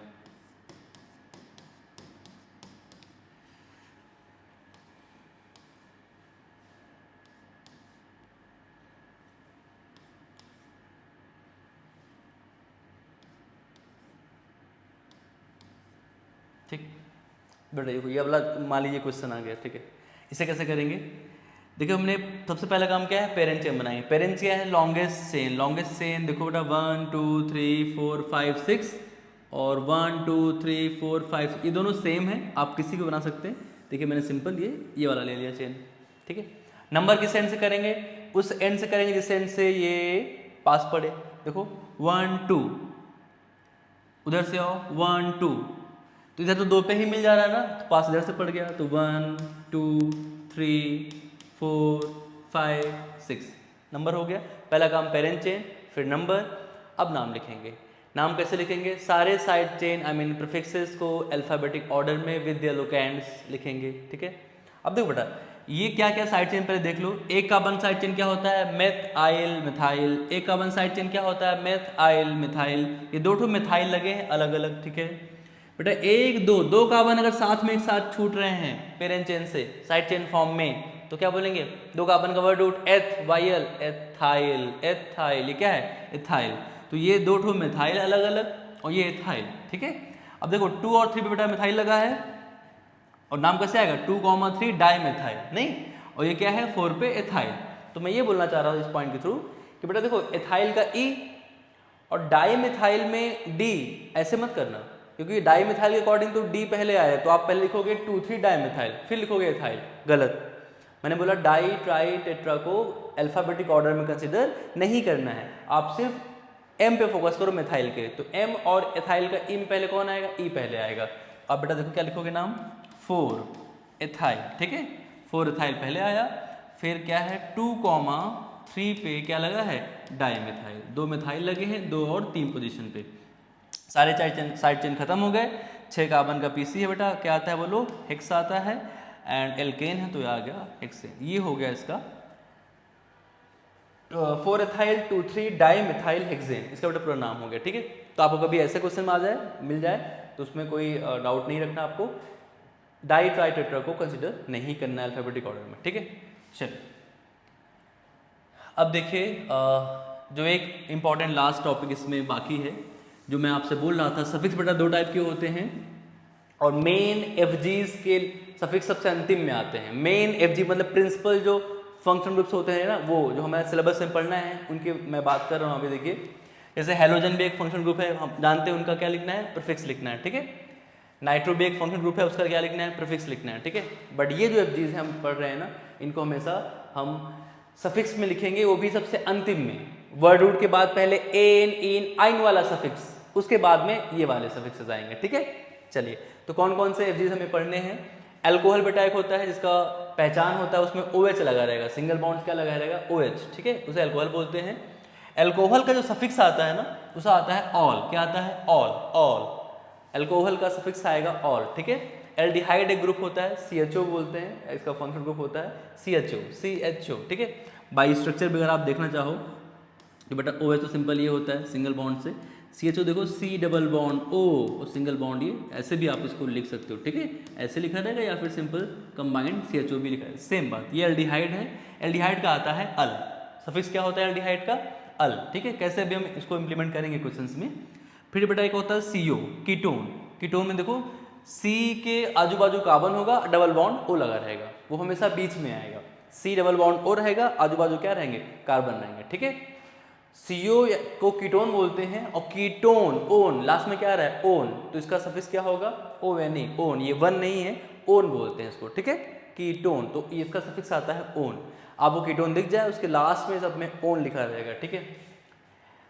ठीक बेटा, ये वाला मान लीजिए क्वेश्चन आ गया। ठीक है, इसे कैसे करेंगे, देखिए हमने सबसे पहला काम क्या है, पेरेंट चेन बनाई। पेरेंट क्या है, लॉन्गेस्ट चेन। लॉन्गेस्ट चेन देखो बेटा 1 2 3 4 5 6 और 1 2 3 4 5, ये दोनों सेम है, आप किसी को बना सकते हैं। देखिए मैंने सिंपल ये वाला ले लिया चेन। ठीक है, नंबर किस एंड से करेंगे, उस एंड से करेंगे जिस एंड से ये पास पड़े। देखो 1 2, उधर से आओ 1 2, तो इधर तो 2 पे ही मिल जा रहा है ना, तो पास इधर से पड़ गया, तो 1 2 3 4 5 6 नंबर हो गया। पहला काम पेरेंट चेन, फिर नंबर। अब नाम लिखेंगे। नाम कैसे लिखेंगे, सारे साइड चेन प्रीफिक्सेस को अल्फाबेटिक ऑर्डर में विद देयर लोकेंड्स लिखेंगे। ठीक है, अब देखो बेटा ये क्या क्या साइड चेन पहले देख लो। एक कार्बन साइड चेन क्या होता है, मेथ आइल मिथाइल। एक कार्बन साइड चेन क्या होता है, मेथ आइल मिथाइल। ये दो ठो मिथाइल लगे हैं अलग अलग। ठीक है बेटा, एक दो कार्बन अगर साथ में एक साथ छूट रहे हैं पेरेंट चेन से साइड चेन फॉर्म में, तो क्या बोलेंगे, दो कार्बन का वर्ड रूट एथ वाइल, एथाइल। एथाइल ये क्या है, एथाइल। तो ये दो ठो मिथाइल अलग अलग और ये एथाइल। ठीक है, अब देखो 2 और 3 पे बेटा मिथाइल लगा है और नाम कैसे आएगा, 2,3 डाई मिथाइल नहीं, और ये क्या है 4 पे एथाइल। तो मैं ये बोलना चाह रहा हूँ इस पॉइंट के थ्रू कि बेटा देखो एथाइल का ई और डाई मिथाइल में डी ऐसे मत करना, क्योंकि डाई मिथाइल के अकॉर्डिंग तो डी पहले आया है, तो आप पहले लिखोगे 2,3 डाई मिथाइल, फिर लिखोगे एथाइल। गलत, मैंने बोला डाई ट्राई टेट्रा को अल्फाबेटिक ऑर्डर में कंसिडर नहीं करना है, आप सिर्फ एम पे फोकस करो मिथाइल के। तो एम और एथाइल का ई में पहले कौन आएगा, ई पहले आएगा। अब बेटा देखो क्या लिखोगे नाम, 4 एथाइल। ठीक है, 4 एथाइल पहले आया, फिर क्या है 2,3 पे क्या लगा है, डाई मिथाइल। 2 मिथाइल लगे हैं 2 और 3 पोजीशन पे। सारे साइड चेन खत्म हो गए। 6 कार्बन का पीसी है बेटा, क्या आता है बोलो, हेक्स आता है, एंड एल्केन है तो आ गया हेक्सेन। ये हो गया इसका 4 एथाइल 2,3 डाई मिथाइल हेक्सेन, इसका बेटा पूरा नाम हो गया। ठीक है, तो आपको कभी ऐसे क्वेश्चन आ जाए मिल जाए तो उसमें कोई डाउट नहीं रखना, आपको डाई ट्राई टेट्रा को कंसिडर नहीं करना है अल्फाबेटिक ऑर्डर में। ठीक है, चलिए अब देखिए जो एक इम्पॉर्टेंट लास्ट टॉपिक इसमें बाकी है, जो मैं आपसे बोल रहा था, सफिक्स बेटा 2 टाइप के होते हैं और मेन एफजीज के सफिक्स सबसे अंतिम में आते हैं। मेन एफजी मतलब प्रिंसिपल जो फंक्शन ग्रुप्स होते हैं ना, वो जो हमें सिलेबस में पढ़ना है उनकी मैं बात कर रहा हूँ अभी। देखिए जैसे हेलोजन भी एक फंक्शन ग्रुप है, हम जानते हैं उनका क्या लिखना है, प्रीफिक्स लिखना है। ठीक है, नाइट्रो भी एक फंक्शन ग्रुप है, उसका क्या लिखना है, प्रीफिक्स लिखना है। ठीक है, बट ये जो एफजीज हैं हम पढ़ रहे हैं ना, इनको हमेशा हम सफिक्स में लिखेंगे, वो भी सबसे अंतिम में। वर्ड रूट के बाद पहले एन इन आइन वाला सफिक्स, उसके बाद में ये वाले सफिक्सेस आएंगे। ठीक है, चलिए तो कौन कौन से एफजीज हमें पढ़ने हैं। अल्कोहल बेटा एक होता है जिसका पहचान होता है उसमें OH लगा रहेगा, सिंगल बॉन्ड क्या लगा रहेगा, OH। ठीक है, उसे अल्कोहल बोलते हैं। अल्कोहल का जो सफिक्स आता है ना, उसे आता है ऑल। क्या आता है, ऑल। ऑल अल्कोहल का सफिक्स आएगा ऑल। ठीक है, एल्डिहाइड एक ग्रुप होता है, CHO बोलते हैं, इसका फंक्शन ग्रुप होता है CHO। ठीक है, बाई स्ट्रक्चर भी अगर आप देखना चाहो तो बेटा OH तो सिंपल ये होता है सिंगल बॉन्ड से, CHO देखो C डबल बॉन्ड O और सिंगल बॉन्ड, ये ऐसे भी आप इसको लिख सकते हो, ठीक है, ऐसे लिखा रहेगा या फिर सिंपल कंबाइंड CHO भी लिखा है, सेम बात। ये एल्डिहाइड है, एल्डिहाइड का आता है अल, सफिक्स क्या होता है एल्डिहाइड का, अल, ठीक है। कैसे अभी हम इसको इंप्लीमेंट करेंगे क्वेश्चंस में। फिर बेटा एक होता है CO कीटोन, कीटोन में देखो C के आजू बाजू कार्बन होगा, डबल बॉन्ड O लगा रहेगा, वो हमेशा बीच में आएगा, C डबल बॉन्ड O रहेगा, आजू बाजू क्या रहेंगे, कार्बन रहेंगे, ठीक है। CO को कीटोन बोलते हैं, और कीटोन ओन लास्ट में क्या रहा है, ओन, तो इसका सफिक्स क्या होगा, ON, ओन, ये वन नहीं है, ओन बोलते हैं इसको, ठीक है, कीटोन, तो इसका सफिक्स आता है ओन। आपको कीटोन दिख जाए उसके लास्ट में सब में ओन लिखा रहेगा, ठीक है।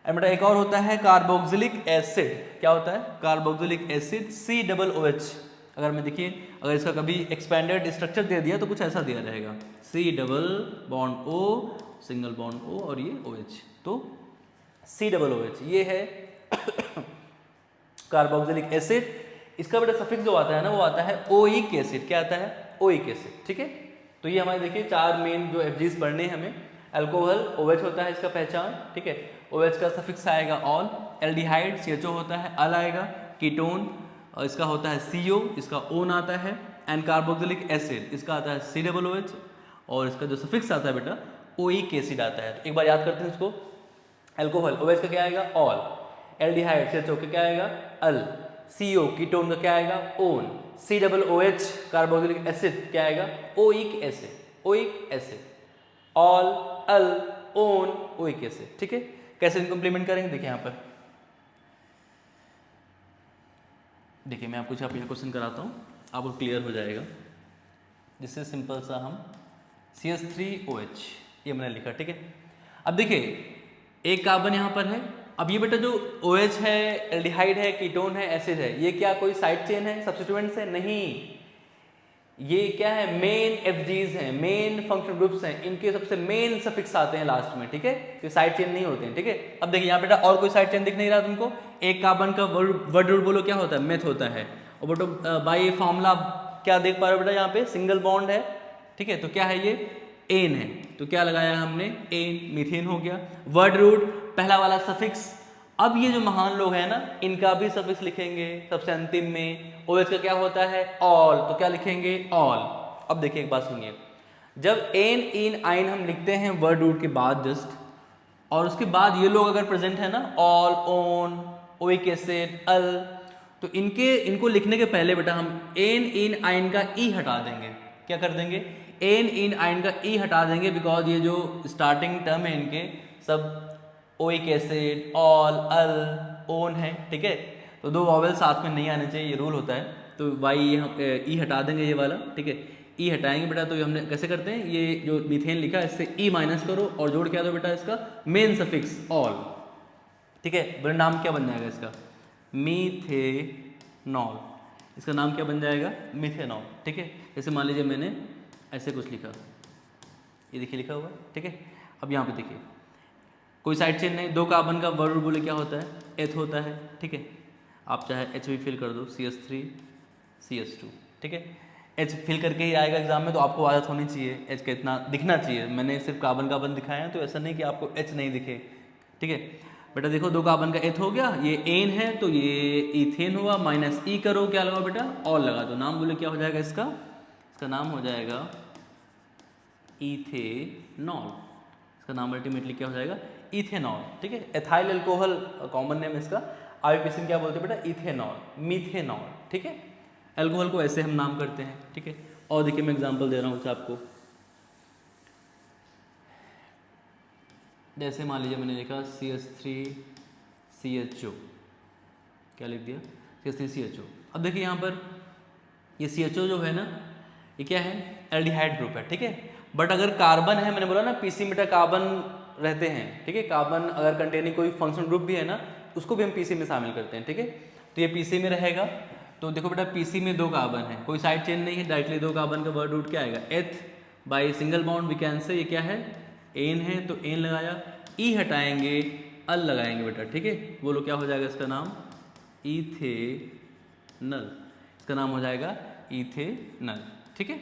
बेटा एक और होता है कार्बोक्सिलिक एसिड, क्या होता है, carboxylic acid C double OH। अगर मैं देखिए, अगर इसका कभी एक्सपेंडेड स्ट्रक्चर दे दिया तो कुछ ऐसा दिया रहेगा, C double bond O, single bond O और ये OH, तो C डबल OH ये है कार्बोक्सिलिक एसिड। इसका बेटा सफिक्स जो आता है ना, वो आता है ओइक एसिड, क्या आता है, ओइक एसिड, ठीक है। तो ये हमारे देखिए चार मेन जो FGs पढ़ने हैं हमें। अल्कोहल OH होता है इसका पहचान, ठीक है, OH का सफिक्स आएगा ऑल, एल्डिहाइड CHO होता है अल आएगा, कीटोन इसका होता है CO, इसका ओन आता है, एंड कार्बोक्सिलिक एसिड इसका आता है C डबल OH, और इसका जो सफिक्स आता है बेटा ओइक एसिड आता है। तो एक बार याद करते हैं इसको, अल्कोहल OH का क्या आएगा ऑल, एल्डिहाइड CHO का क्या आएगा अल, CO कीटोन का क्या आएगा one, C double OH carboxylic acid क्या आएगा oic acid, oic acid, ol, al, one, oic acid, ठीक है। कैसे इनको इंप्लीमेंट करेंगे, देखिए यहाँ पर, देखिए मैं आपको यहाँ पे क्वेश्चन कराता हूँ, आपको क्लियर हो जाएगा। जिससे सिंपल सा हम CH3OH ये मैंने लिखा, ठीक है। अब देखिए एक कार्बन यहाँ पर है, अब ये बेटा जो OH है, एल्डिहाइड है, कीटोन है, एसिड है, ये क्या कोई साइड चेन है, सब्स्टिट्यूएंट्स है, नहीं, ये क्या है, मेन FGs हैं, मेन फंक्शनल ग्रुप्स हैं, इनके सबसे मेन सफिक्स आते हैं लास्ट में, ठीक है, ये साइड चेन नहीं होते हैं, ठीक है। अब देखिए यहाँ बेटा और कोई साइड चेन दिख नहीं रहा तुमको, एक कार्बन का वर्ड रूट बोलो क्या होता है, मेथ होता है, और बेटा बाई फॉर्मूला क्या देख पा रहे हो बेटा, यहाँ पे सिंगल बॉन्ड है, ठीक है, तो क्या है ये एन है, तो क्या लगाया हमने एन, मीथेन हो गया, वर्ड रूट पहला वाला सफिक्स। अब ये जो महान लोग हैं ना, इनका भी सफिक्स लिखेंगे सबसे अंतिम में, OH का क्या होता है ऑल, तो क्या लिखेंगे ऑल। अब देखिए एक बात सुनिए, जब एन इन आइन हम लिखते हैं वर्ड रूट के बाद जस्ट, और उसके बाद ये लोग अगर प्रेजेंट है ना, ऑल, ओन, ओइक एसिड, अल, तो इनको लिखने के पहले बेटा हम एन इन आइन का ई हटा देंगे, क्या कर देंगे, एन इन आइन का ई हटा देंगे, बिकॉज ये जो स्टार्टिंग टर्म है इनके सब oic acid, ol, al, own है, ठीक है, तो दो वॉवेल साथ में नहीं आने चाहिए, ये रूल होता है, तो वाई हम ई हटा देंगे ये वाला, ठीक है, ई हटाएंगे बेटा, तो ये हमने कैसे करते हैं, ये जो मीथेन लिखा है इससे ई माइनस करो और जोड़ क्या दो बेटा इसका मेन सफिक्स ऑल, ठीक है, बोले नाम क्या बन जाएगा इसका, मीथेनॉल, इसका नाम क्या बन जाएगा मीथेनॉल, ठीक है। जैसे मान लीजिए मैंने ऐसे कुछ लिखा, ये देखिए लिखा हुआ, ठीक है। अब यहाँ पे देखिए कोई साइड चेन नहीं, दो कार्बन का वर्ड बोले क्या होता है एथ होता है, ठीक है, आप चाहे H भी फिल कर दो, CH3 CH2, ठीक है, H फिल करके ही आएगा एग्जाम में, तो आपको आदत होनी चाहिए H का इतना दिखना चाहिए, मैंने सिर्फ कार्बन कार्बन दिखाया है, तो ऐसा नहीं कि आपको H नहीं दिखे, ठीक है। बेटा देखो दो कार्बन का एथ हो गया, ये एन है तो ये इथेन हुआ, माइनस ई करो, क्या लगाओ बेटा ऑल लगा दो, नाम बोले क्या हो जाएगा इसका, इसका नाम हो जाएगा इथेनॉल, इसका नाम अल्टीमेटली क्या हो जाएगा इथेनॉल, ठीक है। एथाइल अल्कोहल कॉमन नेम इसका, IUPAC में क्या बोलते हैं बेटा इथेनॉल, मीथेनॉल, ठीक है। अल्कोहल को ऐसे हम नाम करते हैं, ठीक है। और देखिए मैं एग्जांपल दे रहा हूँ आपको, जैसे मान लीजिए मैंने लिखा CH3CHO, क्या लिख दिया CH3CHO। अब देखिए यहाँ पर ये CHO जो है ना, ये क्या है एल्डिहाइड ग्रुप है, ठीक है। बट अगर कार्बन है, मैंने बोला ना PC मीटर कार्बन रहते हैं, ठीक है, कार्बन अगर कंटेनिंग कोई फंक्शनल ग्रुप भी है ना, उसको भी हम PC में शामिल करते हैं, ठीक है। तो ये PC में रहेगा, तो देखो बेटा PC में दो कार्बन है, कोई साइड चेन नहीं है, डायरेक्टली दो कार्बन का वर्ड रूट क्या आएगा eth, by single bond we can say, ये क्या है एन है, तो एन लगाया, ई हटाएंगे अल लगाएंगे बेटा, ठीक है, बोलो क्या हो जाएगा इसका नाम इथेनल, इसका नाम हो जाएगा इथेनल, ठीक है।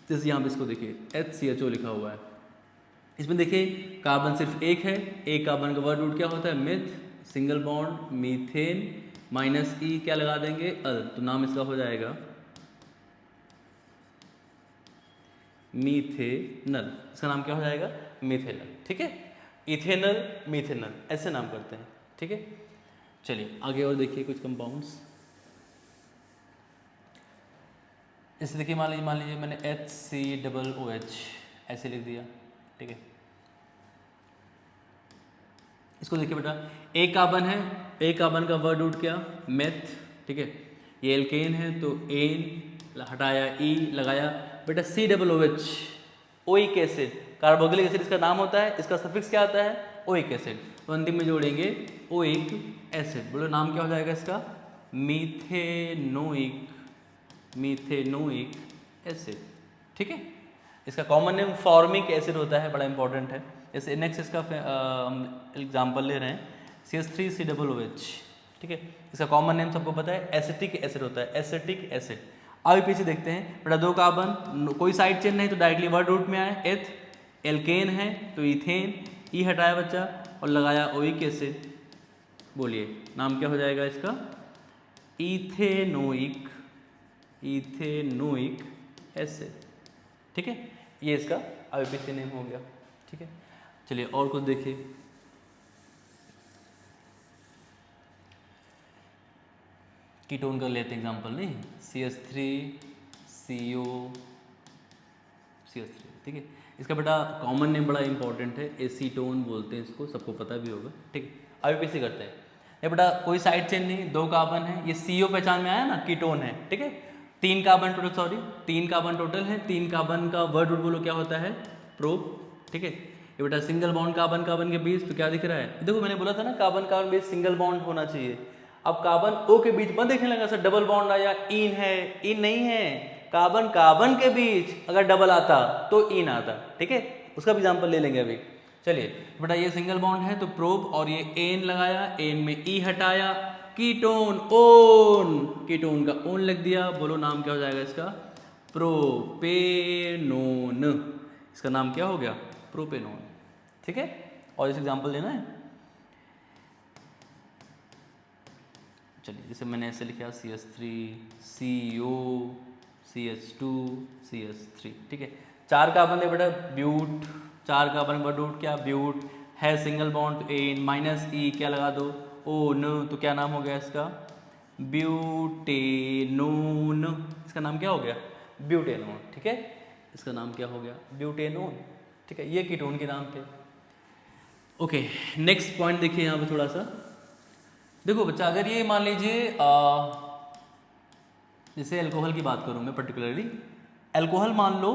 जैसे यहाँ पे इसको देखिए HCHO लिखा हुआ है, इसमें देखिए कार्बन सिर्फ एक है, एक कार्बन का वर्ड रूट क्या होता है meth, single bond methane minus E क्या लगा देंगे अल, तो नाम इसका हो जाएगा मीथेनल। इसका नाम क्या हो जाएगा मीथेनल, ठीक है। इथेनल मीथेनल ऐसे नाम करते हैं, ठीक है। चलिए आगे और देखिए कुछ कंपाउंड्स। जैसे देखिए मान लीजिए मैंने HCOOH ऐसे लिख दिया, ठीक है। इसको देखिए बेटा, एक कार्बन है, एक कार्बन का वर्ड रूट क्या मेथ, ठीक है। ये एल्केन है तो एन हटाया ई लगाया बेटा COOH oic acid, carboxylic acid इसका नाम होता है, इसका सफिक्स क्या आता है ओइक एसिड, तो अंतिम में जोड़ेंगे ओइक एसिड। बोलो नाम क्या हो जाएगा इसका मीथेनोइक एसिड, ठीक है। इसका कॉमन नेम फॉर्मिक एसिड होता है, बड़ा इंपॉर्टेंट है। जैसे नेक्स्ट इसका हम एग्जाम्पल ले रहे हैं CH3COOH, ठीक है। इसका कॉमन नेम सबको पता है एसिटिक एसिड होता है, एसिटिक एसिड। आगे पीछे देखते हैं बेटा, दो कार्बन कोई साइड चेन नहीं तो डायरेक्टली वर्ड रूट में आए, एथ एल्केन है तो इथेन, ई हटाया बच्चा और लगाया ओइक एसिड। बोलिए नाम क्या हो जाएगा इसका इथेनोइक एसिड, ठीक है। ये इसका आईपीसी नेम हो गया, ठीक है। चलिए और कुछ देखिए, कीटोन का लेते एग्जांपल, नहीं CH3CO ठीक है। इसका बेटा कॉमन नेम बड़ा इंपॉर्टेंट है, एसीटोन बोलते हैं इसको, सबको पता भी होगा, ठीक है। आईपीसी करते हैं। ये बेटा कोई साइड चेन नहीं, दो कार्बन है, ये CO पहचान में आया ना, कीटोन है, ठीक है। तीन कार्बन टोटल है, तीन कार्बन का वर्ड रूट बोलो क्या होता है प्रोप, ठीक है। ये बेटा सिंगल बॉन्ड कार्बन के बीच, तो क्या दिख रहा है, देखो मैंने बोला था ना कार्बन बीच सिंगल बॉन्ड होना चाहिए। अब कार्बन O के बीच मत देखने लगा सर डबल बॉन्ड आया, इन है, इन नहीं है, कार्बन के बीच अगर डबल आता तो इन आता, ठीक है। उसका भी एग्जाम्पल ले लेंगे अभी। चलिए बेटा ये सिंगल बॉन्ड है तो प्रोप और ये एन लगाया, एन में ई हटाया, कीटोन कीटोन का ओन लिख दिया। बोलो नाम क्या हो जाएगा इसका प्रोपेनोन। इसका नाम क्या हो गया प्रोपेनोन, ठीक है। और इस एग्जाम्पल देना है, चलिए जैसे मैंने ऐसे लिखा CH3 CO CH2 CH3, ठीक है। चार कार्बन है बेटा ब्यूट, चार कार्बन का रूट क्या ब्यूट है, single bond N minus E क्या लगा दो ओन, तो क्या नाम हो गया इसका ब्यूटेनोन। इसका नाम क्या हो गया ब्यूटेनोन, ठीक है। इसका नाम क्या हो गया ब्यूटेनोन, ठीक है। ये कीटोन के नाम थे। ओके नेक्स्ट पॉइंट देखिए यहाँ पे थोड़ा सा, देखो बच्चा अगर ये मान लीजिए जैसे अल्कोहल की बात करूँ मैं पर्टिकुलरली, अल्कोहल मान लो,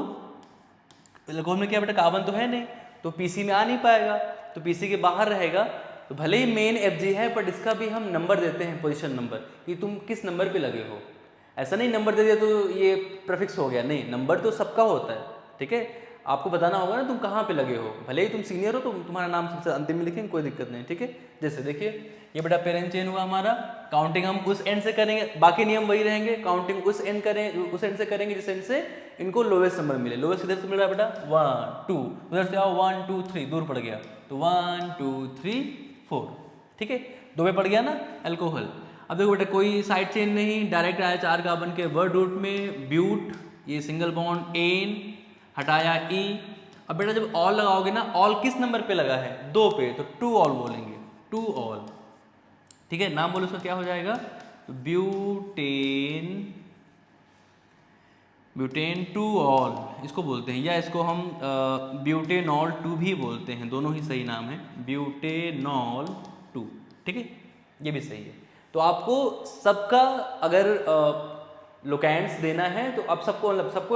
अल्कोहल में क्या बेटा कार्बन तो है नहीं तो पीसी में आ नहीं पाएगा, तो पीसी के बाहर रहेगा। तो भले ही मेन Fg है बट इसका भी हम नंबर देते हैं, पोजीशन नंबर, कि तुम किस नंबर पे लगे हो। ऐसा नहीं नंबर दे दिया तो ये प्रीफिक्स हो गया, नहीं, नंबर तो सबका होता है, ठीक है। आपको बताना होगा ना तुम कहाँ पे लगे हो, भले ही तुम सीनियर हो तो तुम्हारा नाम सबसे अंतिम में लिखेंगे, कोई दिक्कत नहीं, ठीक है। जैसे देखिए ये बेटा पेरेंट चेन हुआ हमारा, काउंटिंग हम उस एंड से करेंगे, बाकी नियम वही रहेंगे, काउंटिंग उस एंड से करेंगे जिस एंड से इनको लोवेस्ट नंबर मिले। लोवेस्ट किधर से मिल रहा है बेटा 1 2, उधर से आओ 1 2 3, दूर पड़ गया तो 1 2 3 4, ठीक है। दो पे पड़ गया ना अल्कोहल। अब देखो बेटा कोई साइड चेन नहीं, डायरेक्ट आया चार कार्बन के वर्ड रूट में ब्यूट, ये सिंगल बॉन्ड एन हटाया ई। अब बेटा जब ऑल लगाओगे ना, ऑल किस नंबर पे लगा है 2 पे, तो 2 ऑल बोलेंगे, 2 ऑल, ठीक है। नाम बोलो उसका क्या हो जाएगा ब्यूटेन 2 ऑल इसको बोलते हैं, या इसको हम ब्यूटेनॉल 2 भी बोलते हैं, दोनों ही सही नाम है ब्यूटेनॉल 2, ठीक है, ये भी सही है। तो आपको सबका अगर लोकेंट्स देना है तो अब सबको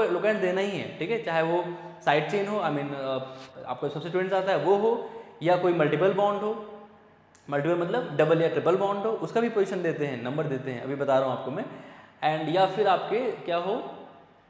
लोकेंट्स देना ही है, ठीक है। चाहे वो साइड चेन हो, आपको सब्स्टिट्यूएंट्स आता है वो हो, या कोई मल्टीपल बॉन्ड हो, मल्टीपल मतलब डबल या ट्रिपल बॉन्ड हो, उसका भी पोजीशन देते हैं, नंबर देते हैं, अभी बता रहा हूँ आपको मैं। एंड या फिर आपके क्या हो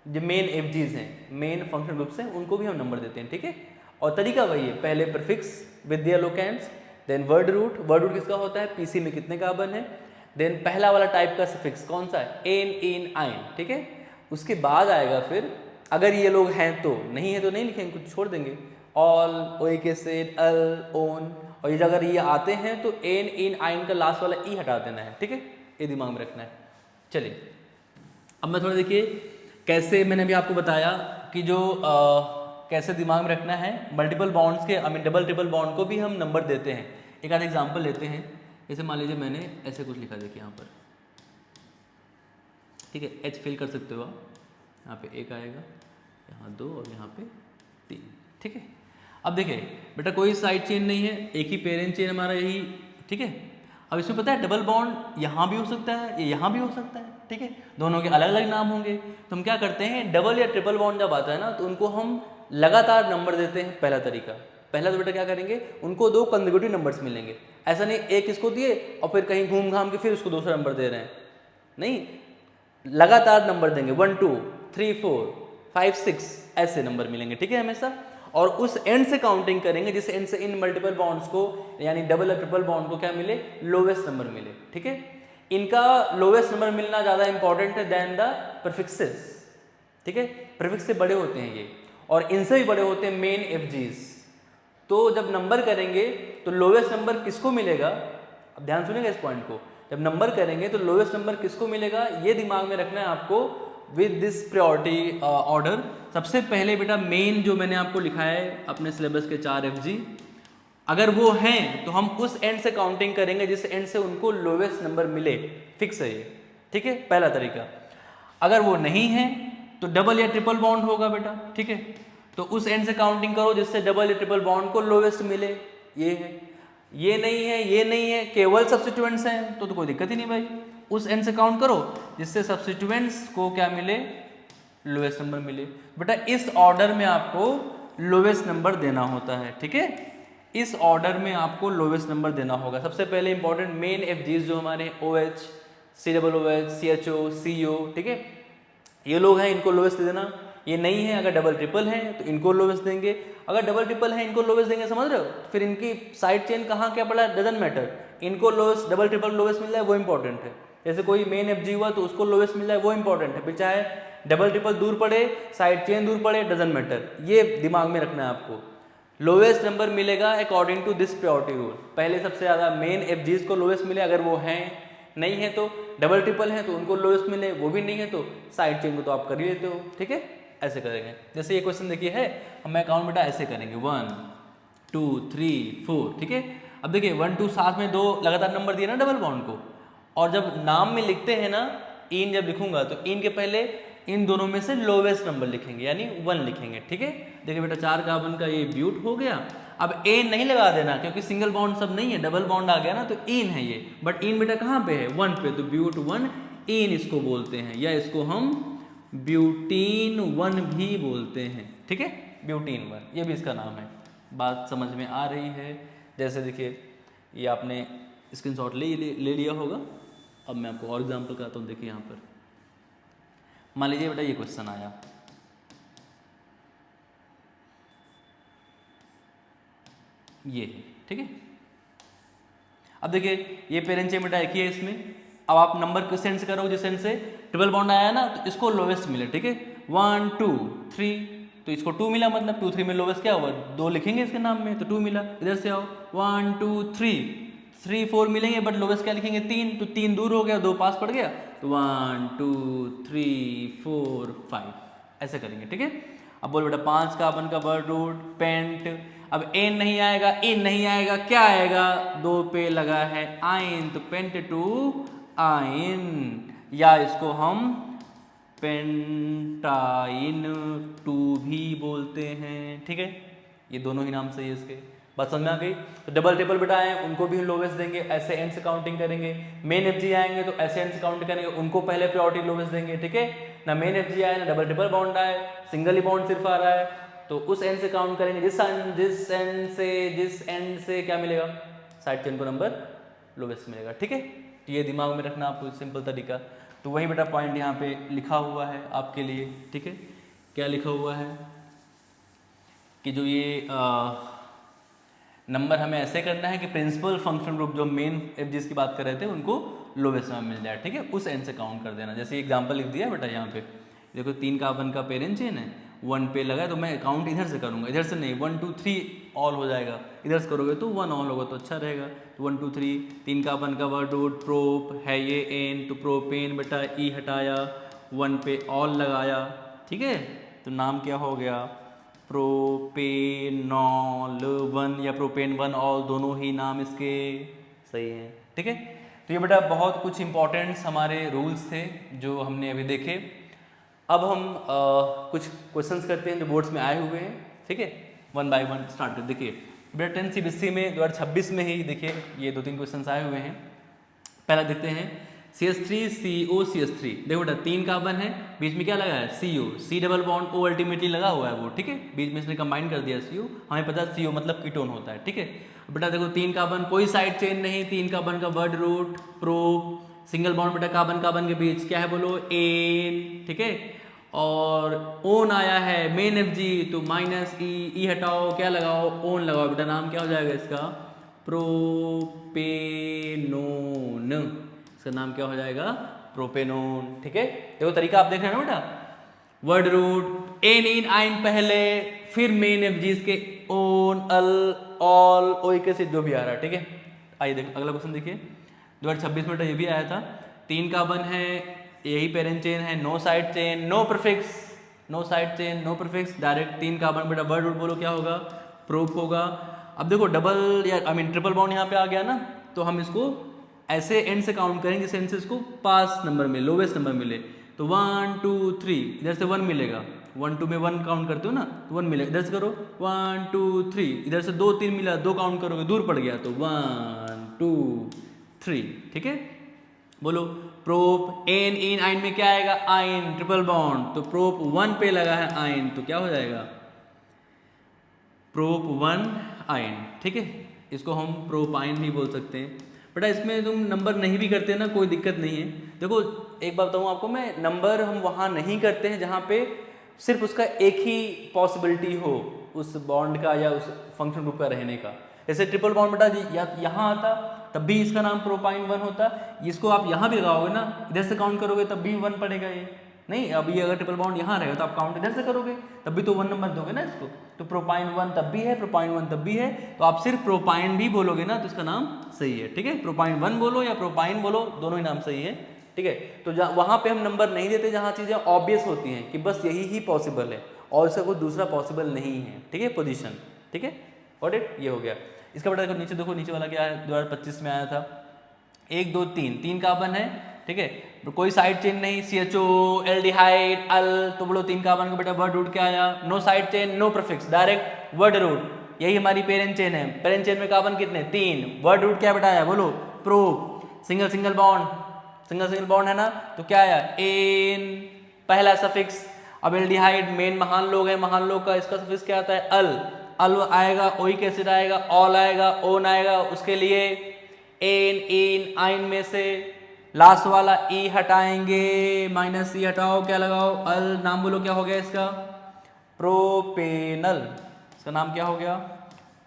जो मेन एफजीज हैं, मेन फंक्शन ग्रुप्स हैं, उनको भी हम नंबर देते हैं, ठीक है। और तरीका वही है, पहले prefix with their locants, then word root किसका होता है पीसी में कितने कार्बन है, देन पहला वाला टाइप का सफिक्स कौन सा है एन इन आइन, ठीक है। उसके बाद आएगा फिर अगर ये लोग हैं तो, नहीं है तो नहीं लिखेंगे, कुछ छोड़ देंगे, ऑल ओइक एसिड अल ओन, और ये अगर ये आते हैं तो एन इन आइन का लास्ट वाला ई हटा देना है, ठीक है, ये दिमाग में रखना है। चलिए अब मैं थोड़ा देखिए कैसे, मैंने अभी आपको बताया कि जो कैसे दिमाग में रखना है मल्टीपल बॉन्ड्स के, I mean double triple bond को भी हम नंबर देते हैं। एक आध एग्जांपल लेते हैं, जैसे मान लीजिए मैंने ऐसे कुछ लिखा, देखिए यहाँ पर, ठीक है, एच फिल कर सकते हो आप, यहाँ पे एक आएगा, यहाँ दो और यहाँ पे तीन, ठीक है। अब देखिए बेटा कोई साइड चेन नहीं है, एक ही पेरेंट चेन हमारा यही, ठीक है। अब इसमें पता है डबल बॉन्ड यहाँ भी हो सकता है, ये यहाँ भी हो सकता है, ठीक है, दोनों के अलग अलग नाम होंगे। तो हम क्या करते हैं, डबल या ट्रिपल बॉन्ड जब आता है ना तो उनको हम लगातार नंबर देते हैं। पहला तरीका, पहला तो बेटा क्या करेंगे, उनको दो कंसेक्यूटिव नंबर्स मिलेंगे, ऐसा नहीं एक इसको दिए और फिर कहीं घूम घाम के फिर उसको दूसरा नंबर दे रहे हैं, नहीं, लगातार नंबर देंगे, 1 2 3 4 5 6 ऐसे नंबर मिलेंगे, ठीक है, हमेशा। और उस एंड से काउंटिंग करेंगे जिस एंड से इन मल्टीपल बॉन्ड्स को यानी डबल या ट्रिपल बॉन्ड को क्या मिले, लोवेस्ट नंबर मिले, ठीक है। इनका लोवेस्ट नंबर मिलना ज़्यादा इंपॉर्टेंट है देन द प्रीफिक्सेस, ठीक है, प्रीफिक्स से बड़े होते हैं ये, और इनसे भी बड़े होते हैं मेन एफजीज। तो जब नंबर करेंगे तो लोवेस्ट नंबर किसको मिलेगा, अब ध्यान सुनिएगा इस पॉइंट को, जब नंबर करेंगे तो लोवेस्ट नंबर किसको मिलेगा, ये दिमाग में रखना है आपको विद दिस प्रायोरिटी ऑर्डर। सबसे पहले बेटा मेन जो मैंने आपको लिखा है अपने सिलेबस के 4 एफजी, अगर वो हैं तो हम उस एंड से काउंटिंग करेंगे जिस एंड से उनको लोवेस्ट नंबर मिले, फिक्स है ये, ठीक है, पहला तरीका। अगर वो नहीं है तो डबल या ट्रिपल बॉन्ड होगा बेटा, ठीक है, तो उस एंड से काउंटिंग करो जिससे डबल या ट्रिपल बॉन्ड को लोवेस्ट मिले, ये है। ये नहीं है, ये नहीं है, केवल सब्स्टिट्यूएंट्स हैं तो कोई दिक्कत ही नहीं भाई, उस एंड से काउंट करो जिससे सब्स्टिट्यूएंट्स को क्या मिले, लोवेस्ट नंबर मिले। बेटा इस ऑर्डर में आपको लोवेस्ट नंबर देना होता है, ठीक है, इस ऑर्डर में आपको लोवेस्ट नंबर देना होगा। सबसे पहले इंपॉर्टेंट मेन एफजीज जो हमारे OH, COOH, CHO, CO, ठीक है, ये लोग हैं, इनको लोवेस्ट दे देना। ये नहीं है, अगर डबल ट्रिपल है तो इनको लोवेस्ट देंगे, अगर डबल ट्रिपल है इनको लोवेस्ट देंगे, समझ रहे हो। फिर इनकी साइड चेन कहाँ क्या पड़ा, डजंट मैटर, इनको लोवेस्ट डबल ट्रिपल लोवेस्ट मिल जाए वो इंपॉर्टेंट है। जैसे कोई मेन एफजी हुआ तो उसको लोवेस्ट मिल जाए वो इंपॉर्टेंट है, फिर चाहे डबल ट्रिपल दूर पड़े, साइड चेन दूर पड़े, डजंट मैटर, ये दिमाग में रखना है आपको। लोवेस्ट नंबर मिलेगा according to this priority rule, पहले सबसे ज़्यादा मेन एफजीज को लोवेस्ट मिले, अगर वो हैं, नहीं है तो डबल ट्रिपल है तो उनको लोवेस्ट मिले, वो भी नहीं है तो साइड चेन को तो आप कर ही लेते हो, ठीक है, ऐसे करेंगे। जैसे ये क्वेश्चन देखिए है, हम अकाउंट बेटा ऐसे करेंगे 1 2 3 4, ठीक है। अब देखिए 1 2 साथ में दो लगातार नंबर दिए ना डबल बॉन्ड को, और जब नाम में लिखते हैं ना, इन जब लिखूंगा तो इन के पहले इन दोनों में से लोवेस्ट नंबर लिखेंगे यानी 1 लिखेंगे, ठीक है। देखिए बेटा 4 कार्बन का ये ब्यूट हो गया। अब ए नहीं लगा देना क्योंकि सिंगल बॉन्ड सब नहीं है, डबल बॉन्ड आ गया ना तो इन है ये, बट इन बेटा कहाँ पे है, 1 पे, तो ब्यूट 1 इन इसको बोलते हैं, या इसको हम ब्यूटीन 1 भी बोलते हैं, ठीक है, ब्यूटीन 1 ये भी इसका नाम है। बात समझ में आ रही है। जैसे देखिए ये आपने स्क्रीनशॉट ले लिया होगा। अब मैं आपको और एग्जांपल कराता हूँ। देखिए यहाँ पर मान लीजिए बेटा ये क्वेश्चन आया, ये ठीक है। अब देखिए ये पेरेंट चेन बेटा एक ही है इसमें। अब आप नंबर किस एंड से करोगे, जिस एंड से ट्रिपल बॉन्ड आया ना तो इसको लोवेस्ट मिले, ठीक है, 1 2 3, तो इसको 2 मिला, मतलब 2 3 में लोवेस्ट क्या हुआ, 2 लिखेंगे इसके नाम में तो 2 मिला। इधर से आओ 1 2 3 3 4 मिलेंगे, बट लोवेस्ट क्या लिखेंगे 3, तो 3 दूर हो गया, 2 पास पड़ गया, तो 1 2 3 4 5 ऐसे करेंगे, ठीक है। अब बोल बेटा 5 कार्बन का वर्ड रूट पेंट। अब एन नहीं आएगा, इन नहीं आएगा, क्या आएगा, 2 पे लगा है आइन, तो पेंट टू आइन, या इसको हम पेंटाइन 2 भी बोलते हैं, ठीक है। ये दोनों ही नाम सही है इसके। बात समझ में आ गई। तो डबल ट्रिपल बेटा आए उनको भी लोवेस्ट देंगे, ऐसे एंड से काउंटिंग करेंगे। मेन एफजी आएंगे तो ऐसे एंड से काउंट करेंगे, उनको पहले प्रायोरिटी लोवेस्ट देंगे, ठीक है। ना मेन एफजी आए ना डबल ट्रिपल बॉन्ड आए, सिंगल ही बॉन्ड सिर्फ आ रहा है, तो उस एंड से काउंट करेंगे, जिस एंड से क्या मिलेगा, साइड चेन को नंबर लोवेस्ट मिलेगा, ठीक है। तो ये दिमाग में रखना आपको, सिंपल तरीका। तो वही बेटा पॉइंट यहाँ पे लिखा हुआ है आपके लिए, ठीक है। क्या लिखा हुआ है कि जो ये नंबर हमें ऐसे करना है कि प्रिंसिपल फंक्शन ग्रुप जो मेन एफ जिसकी बात कर रहे थे उनको लोवेस्ट में मिल जाए, ठीक है, उस एंड से काउंट कर देना। जैसे एग्जांपल लिख दिया बेटा यहाँ पे, देखो 3 कार्बन का पेरेंट चेन है, 1 पे लगा है तो मैं काउंट इधर से करूँगा, इधर से नहीं, 1 2 3 ऑल हो जाएगा, इधर से करोगे तो 1 ऑल होगा तो अच्छा रहेगा। तो 1 2 3 3 कार्बन का वर्ड रूट प्रोप है ये एन, तो प्रोपेन बेटा ई हटाया, 1 पे ऑल लगाया, ठीक है, तो नाम क्या हो गया प्रोपेनॉल 1 या प्रोपेन 1 ऑल, दोनों ही नाम इसके सही हैं, ठीक है। तो ये बेटा बहुत कुछ इंपॉर्टेंट्स हमारे रूल्स थे जो हमने अभी देखे। अब हम कुछ क्वेश्चंस करते हैं जो बोर्ड्स में आए हुए हैं, ठीक है, 1 बाय 1 स्टार्ट करते। देखिए बेटा 10 CBSE में 2026 में ही देखिए ये 2-3 क्वेश्चंस आए हुए हैं। पहला देखते हैं CH3COCH3, देखो बेटा 3 कार्बन है, बीच में क्या लगा है CO, C double bond O ultimately लगा हुआ है वो, ठीक है, बीच में इसने कंबाइन कर दिया CO, हमें पता है CO मतलब कीटोन होता है, ठीक है। बेटा देखो 3 कार्बन, कोई साइड चेन नहीं, 3 कार्बन का word root prop, single bond बेटा कार्बन कार्बन के बीच क्या है बोलो एन, ठीक है, और ओन आया है मेन Fg, तो माइनस ई हटाओ, क्या लगाओ ओन लगाओ, बेटा नाम क्या हो जाएगा इसका प्रोपेनोन, इसका नाम क्या हो जाएगा प्रोपेनोन, ठीक है। देखो तरीका आप देख रहे हैं ना बेटा, वर्ड रूट एन इन आइन पहले, फिर मेन Fg इसके ओन अल ऑल ओइक एसिड जो भी आ रहा है, ठीक है। आइए देख अगला क्वेश्चन देखिए 2026 में ये भी आया था, 3 कार्बन है, यही पेरेंट चेन है, no side chain no prefix, no side chain no prefix, direct 3 carbon बेटा वर्ड रूट बोलो क्या होगा प्रोप होगा। अब देखो डबल या आई मीन ट्रिपल बॉन्ड यहाँ पे आ गया ना, तो हम इसको ऐसे एंड से काउंट करेंगे जिससे एंड से इसको पास नंबर में लोवेस्ट नंबर मिले, तो 1 2 3 इधर से 1 मिलेगा, 1 2 में 1 काउंट करते हो ना तो 1 मिलेगा, इधर से करो 1 2 3, इधर से 2 3 मिला, 2 काउंट करोगे दूर पड़ गया तो 1 2 3, ठीक है। बोलो प्रोप एन इन आइन में क्या आएगा आइन ट्रिपल बॉन्ड, तो प्रोप 1 पे लगा है आइन, तो क्या हो जाएगा प्रोप 1 आइन, ठीक है, इसको हम प्रोपाइन भी बोल सकते हैं। बेटा इसमें तुम नंबर नहीं भी करते ना कोई दिक्कत नहीं है। देखो एक बात बताऊँ आपको मैं, नंबर हम वहाँ नहीं करते हैं जहाँ पे सिर्फ उसका एक ही पॉसिबिलिटी हो उस बॉन्ड का या उस फंक्शन ग्रुप का रहने का। जैसे ट्रिपल बॉन्ड बेटा यहाँ आता तब भी इसका नाम प्रोपाइन 1 होता, इसको आप यहाँ भी लगाओगे ना, इधर से काउंट करोगे तब भी 1 पड़ेगा ये नहीं, अभी अगर ट्रिपल बॉन्ड यहाँ रहेगा तो आप काउंट इधर से करोगे तब भी तो 1 नंबर दोगे ना इसको, तो प्रोपाइन 1 तब भी है प्रोपाइन 1 तब भी है, तो आप सिर्फ प्रोपाइन भी बोलोगे ना तो इसका नाम सही है, ठीक है। प्रोपाइन 1 बोलो या प्रोपाइन बोलो दोनों ही नाम सही है, ठीक है। तो वहाँ पे हम नंबर नहीं देते जहाँ चीज़ें ऑब्वियस होती हैं कि बस यही ही पॉसिबल है और इसका कोई दूसरा पॉसिबल नहीं है, ठीक है, पोजीशन, ठीक है, गॉट इट, ये हो गया। इसका बेटा देखो नीचे, देखो नीचे वाला क्या है 2025 में आया था 1 2 3 कार्बन है, ठीक है, कोई साइड चेन नहीं, CHO एल्डिहाइड अल, तो बोलो 3 कार्बन का बेटा वर्ड रूट क्या आया no side chain no prefix, direct word root, यही हमारी पेरेंट चेन है, पेरेंट चेन में कार्बन कितने 3, वर्ड रूट क्या बेटा आया बोलो प्रो, सिंगल सिंगल बॉन्ड है ना, तो क्या आया एन पहला सफिक्स। अब एल्डिहाइड मेन महान लोग है, महान लोग का इसका सफिक्स क्या आता है अल आएगा, ओइक एसिड आएगा, ऑल आएगा, ओन आएगा, उसके लिए एन इन आइन में से लास्ट वाला ई हटाएंगे, माइनस ई हटाओ, क्या लगाओ अल, नाम बोलो क्या हो गया इसका प्रोपेनल, इसका नाम क्या हो गया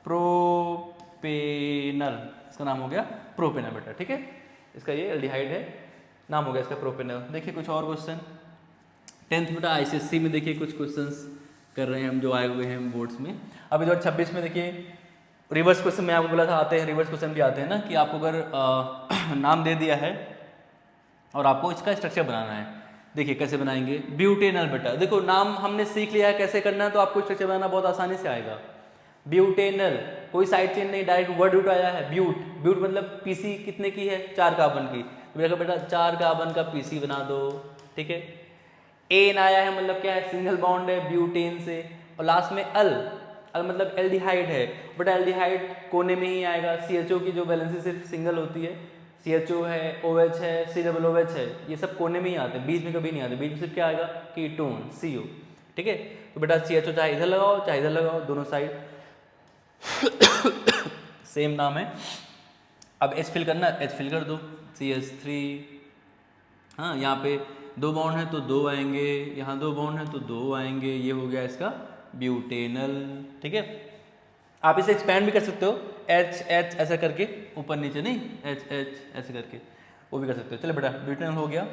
प्रोपेनल, इसका नाम हो गया प्रोपेनल बेटा, ठीक है, इसका ये एल्डिहाइड है, नाम हो गया इसका प्रोपेनल। देखिए कुछ और क्वेश्चन 10th बेटा ICSE में देखिए कुछ क्वेश्चंस कर रहे हैं हम जो आए हुए हैं बोर्ड्स में। अभी 2026 में देखिए रिवर्स क्वेश्चन में आपको बोला था आते हैं, रिवर्स क्वेश्चन भी आते हैं ना कि आपको अगर नाम दे दिया है और आपको इसका स्ट्रक्चर बनाना है, देखिए कैसे बनाएंगे ब्यूटेनल बेटा, देखो नाम हमने सीख लिया है कैसे करना है तो आपको स्ट्रक्चर बनाना बहुत आसानी से आएगा। ब्यूटेनल कोई साइड चेन नहीं, डायरेक्ट वर्ड रूट आया है ब्यूट मतलब पीसी कितने की है 4 कार्बन की, तो बेटा 4 कार्बन का पीसी बना दो, ठीक है। एन आया है मतलब क्या है सिंगल बॉन्ड है ब्यूटेन से, और लास्ट में अल मतलब एल्डिहाइड है, बट एल्डिहाइड कोने में ही आएगा, CHO की जो वैलेंसी सिर्फ सिंगल होती है, CHO है OH है COOH है, ये सब कोने में ही आते हैं, बीच में कभी नहीं आते, बीच में सिर्फ क्या आएगा कीटोन CO, ठीक है। तो बेटा CHO चाहे इधर लगाओ चाहे इधर लगाओ, दोनों साइड सेम नाम है। अब H फिल करना है, H फिल कर दो CH3, हाँ यहाँ पे 2 बॉन्ड है तो 2 आएंगे, यहाँ 2 बॉन्ड है तो 2 आएंगे, ये हो गया इसका ब्यूटेनल, ठीक है। आप इसे एक्सपैंड भी कर सकते हो H H ऐसा करके, ऊपर नीचे नहीं H H ऐसे करके वो भी कर सकते हो। चलो बेटा ब्यूटेनल हो गया।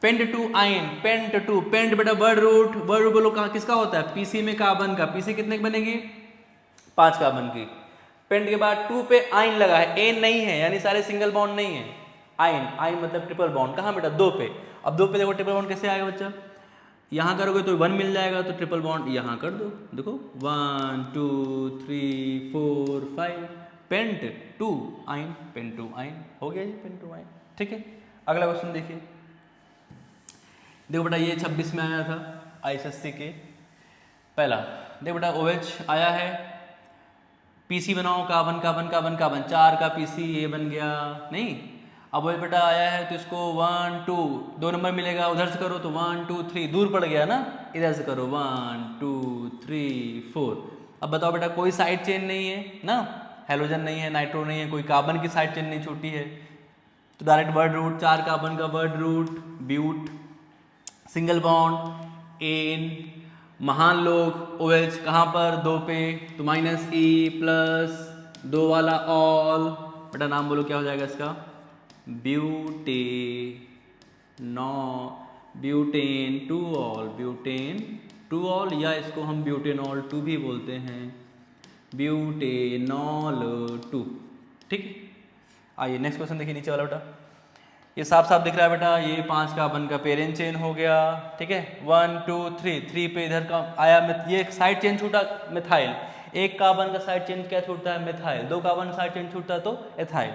पेंट टू आइन, पेंट बेटा वर्ड रूट बोलो कहाँ किसका होता है पीसी में कार्बन का, पीसी कितने की बनेगी 5 कार्बन की। पेंट के बाद 2 पे आइन लगा है, एन नहीं है, यानी सारे सिंगल बॉन्ड नहीं है। आइन, आइन मतलब ट्रिपल बॉन्ड, कहाँ बेटा 2 पे। अब 2 पे देखो ट्रिपल बॉन्ड कैसे आएगा बच्चा, यहाँ करोगे तो 1 मिल जाएगा, तो ट्रिपल बॉन्ड यहाँ कर दो, देखो 1 2 3 4 5 पेंट 2 आइन, पेंट 2 आइन, हो गया जी पेंट 2 आइन। ठीक है, अगला क्वेश्चन देखिए। देखो बेटा ये 26 में आया था ISSC के पहला। देखो बेटा OH आया है, PC बनाओ, कार्बन कार्बन कार्बन कार्बन, 4 का PC ये बन गया नहीं। अब OH बेटा आया है तो इसको 1 2 2 नंबर मिलेगा, उधर से करो तो 1 2 3 दूर पड़ गया ना, इधर से करो 1 2 3 4। अब बताओ बेटा कोई साइड चेन नहीं है ना, हेलोजन नहीं है, नाइट्रो नहीं है, कोई कार्बन की साइड चेन नहीं छूटी है, तो डायरेक्ट वर्ड रूट, 4 कार्बन का word root but, single bond ane, महान लोग OH कहाँ पर 2 पे, तो -E प्लस 2 वाला ऑल, बेटा नाम बोलो क्या हो जाएगा इसका, ब्यूटेन 2 ऑल, ब्यूटेन 2 ऑल, या इसको हम ब्यूटेनॉल 2 भी बोलते हैं, ब्यूटेनॉल 2। ठीक है, आइए नेक्स्ट क्वेश्चन देखिए नीचे वाला बेटा। ये साफ साफ दिख रहा है बेटा, ये 5 कार्बन का पेरेंट चेन हो गया। ठीक है, 1 2 3 पे इधर का आया, ये साइड चेन छूटा मिथाइल, एक कार्बन का साइड चेन क्या छूटता है मिथाइल, 2 कार्बन साइड चेन छूटता है तो एथाइल,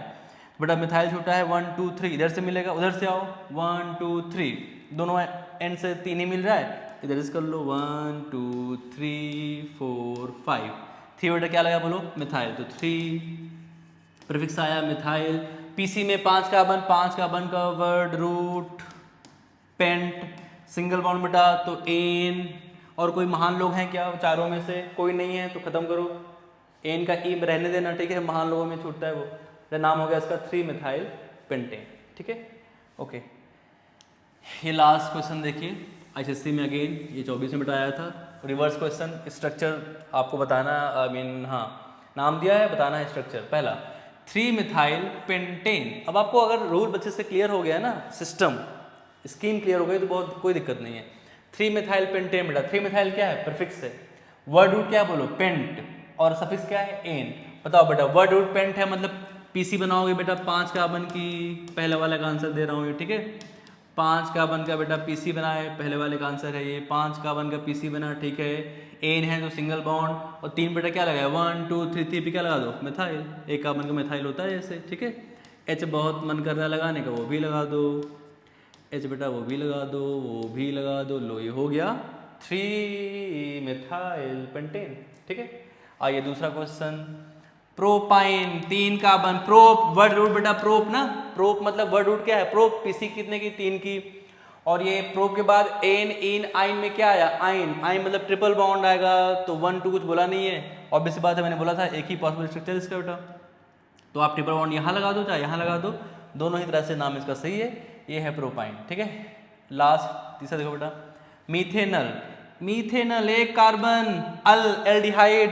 बेटा मिथाइल छूटा है 1 2 3, इधर से मिलेगा, उधर से आओ 1 2 3, दोनों एंड से 3 ही मिल रहा है, इधर से कर लो 1 2 3 4 5, 3 बेटा क्या लगा बोलो मिथाइल, तो 3 प्रीफिक्स आया मिथाइल। PC में 5 कार्बन का word root pent, single bond बेटा तो एन, और कोई महान लोग हैं क्या चारों में से, कोई नहीं है तो खत्म करो, एन का ई रहने देना, ठीक है, महान लोगों में छूटता है वो, तो नाम हो गया इसका 3 मिथाइल पेंटेन। ठीक है, ओके। ये लास्ट क्वेश्चन देखिए ISSC में, अगेन ये 24 में बताया था, रिवर्स क्वेश्चन, स्ट्रक्चर आपको बताना, हाँ नाम दिया है, बताना है स्ट्रक्चर। पहला 3 मिथाइल पेंटेन, अब आपको अगर रूल बच्चे से क्लियर हो गया है ना, सिस्टम स्कीम क्लियर हो गई तो बहुत कोई दिक्कत नहीं है। 3 मिथाइल पेंटेन बेटा, 3 मिथाइल क्या है प्रीफिक्स है, वर्ड रूट क्या बोलो पेंट, और सफिक्स क्या है एन। बताओ बेटा वर्ड रूट पेंट है मतलब PC बनाओगे बेटा 5 कार्बन की, पहले वाले का आंसर दे रहा हूँ ये, ठीक है, 5 कार्बन का बेटा PC बना है, पहले वाले का आंसर है ये, 5 कार्बन का PC बना, ठीक है, एन है तो सिंगल बॉन्ड, और 3 बेटा क्या लगाया 1 2 3 3 पे क्या लगा दो मिथाइल, एक कार्बन का मिथाइल होता है ऐसे, ठीक है। H बहुत मन कर रहा है लगाने का, वो भी लगा दो, H बेटा वो भी लगा दो, वो भी लगा दो, लो ये हो गया 3 मिथाइल पेंटेन। ठीक है, आइए दूसरा question, propyne 3 carbon, prop word root बेटा प्रोप ना, प्रोप मतलब वर्ड रूट क्या है प्रोप, PC कितने की 3 की, और ये प्रोप के बाद एन इन आइन में क्या आया आइन, आइन मतलब ट्रिपल बॉन्ड आएगा, तो 1 2 कुछ बोला नहीं है, ऑब्वियस बात है, मैंने बोला था एक ही पॉसिबल स्ट्रक्चर इसका बेटा, तो आप ट्रिपल बॉन्ड यहाँ लगा दो चाहे यहाँ लगा दो, दोनों ही तरह से नाम इसका सही है, ये है प्रोपाइन। ठीक है, लास्ट तीसरा देखो बेटा, मीथेनल, मीथेनल एक कार्बन अल एल्डिहाइड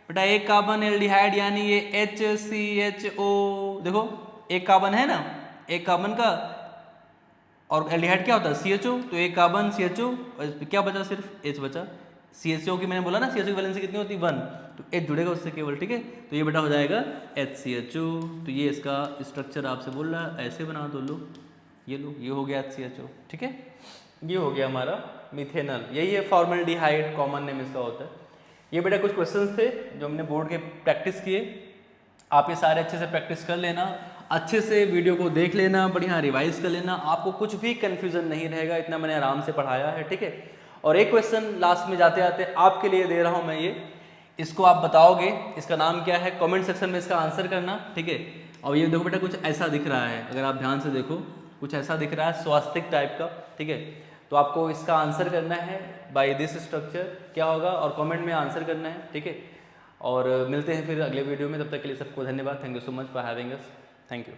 बेटा, एक कार्बन एल्डिहाइड यानी ये HCHO, देखो एक कार्बन है ना, एक कार्बन का, और एल्डिहाइड क्या होता है CHO, तो एक कार्बन CHO, क्या बचा सिर्फ H बचा, CHO की मैंने बोला ना CHO की वैलेंसी कितनी होती है 1, तो H जुड़ेगा उससे केवल, ठीक है, तो ये बेटा हो जाएगा HCHO, तो ये इसका स्ट्रक्चर आपसे बोल रहा है ऐसे बना दो, लो ये हो गया HCHO। ठीक है, ये हो गया हमारा मिथेनल, यही है फॉर्मल्डिहाइड, कॉमन नेम इसका होता है। ये बेटा कुछ क्वेश्चंस थे जो हमने बोर्ड के प्रैक्टिस किए, आप ये सारे अच्छे से प्रैक्टिस कर लेना, अच्छे से वीडियो को देख लेना, बढ़िया रिवाइज कर लेना, आपको कुछ भी कन्फ्यूजन नहीं रहेगा, इतना मैंने आराम से पढ़ाया है। ठीक है, और एक क्वेश्चन लास्ट में जाते आते आपके लिए दे रहा हूँ मैं, ये इसको आप बताओगे इसका नाम क्या है, कमेंट सेक्शन में इसका आंसर करना। ठीक है, और ये देखो बेटा कुछ ऐसा दिख रहा है, अगर आप ध्यान से देखो कुछ ऐसा दिख रहा है स्वास्तिक टाइप का, ठीक है, तो आपको इसका आंसर करना है बाय दिस स्ट्रक्चर, क्या होगा, और कमेंट में आंसर करना है। ठीक है, और मिलते हैं फिर अगले वीडियो में, तब तक के लिए सबको धन्यवाद, thank you so much for having us, thank you.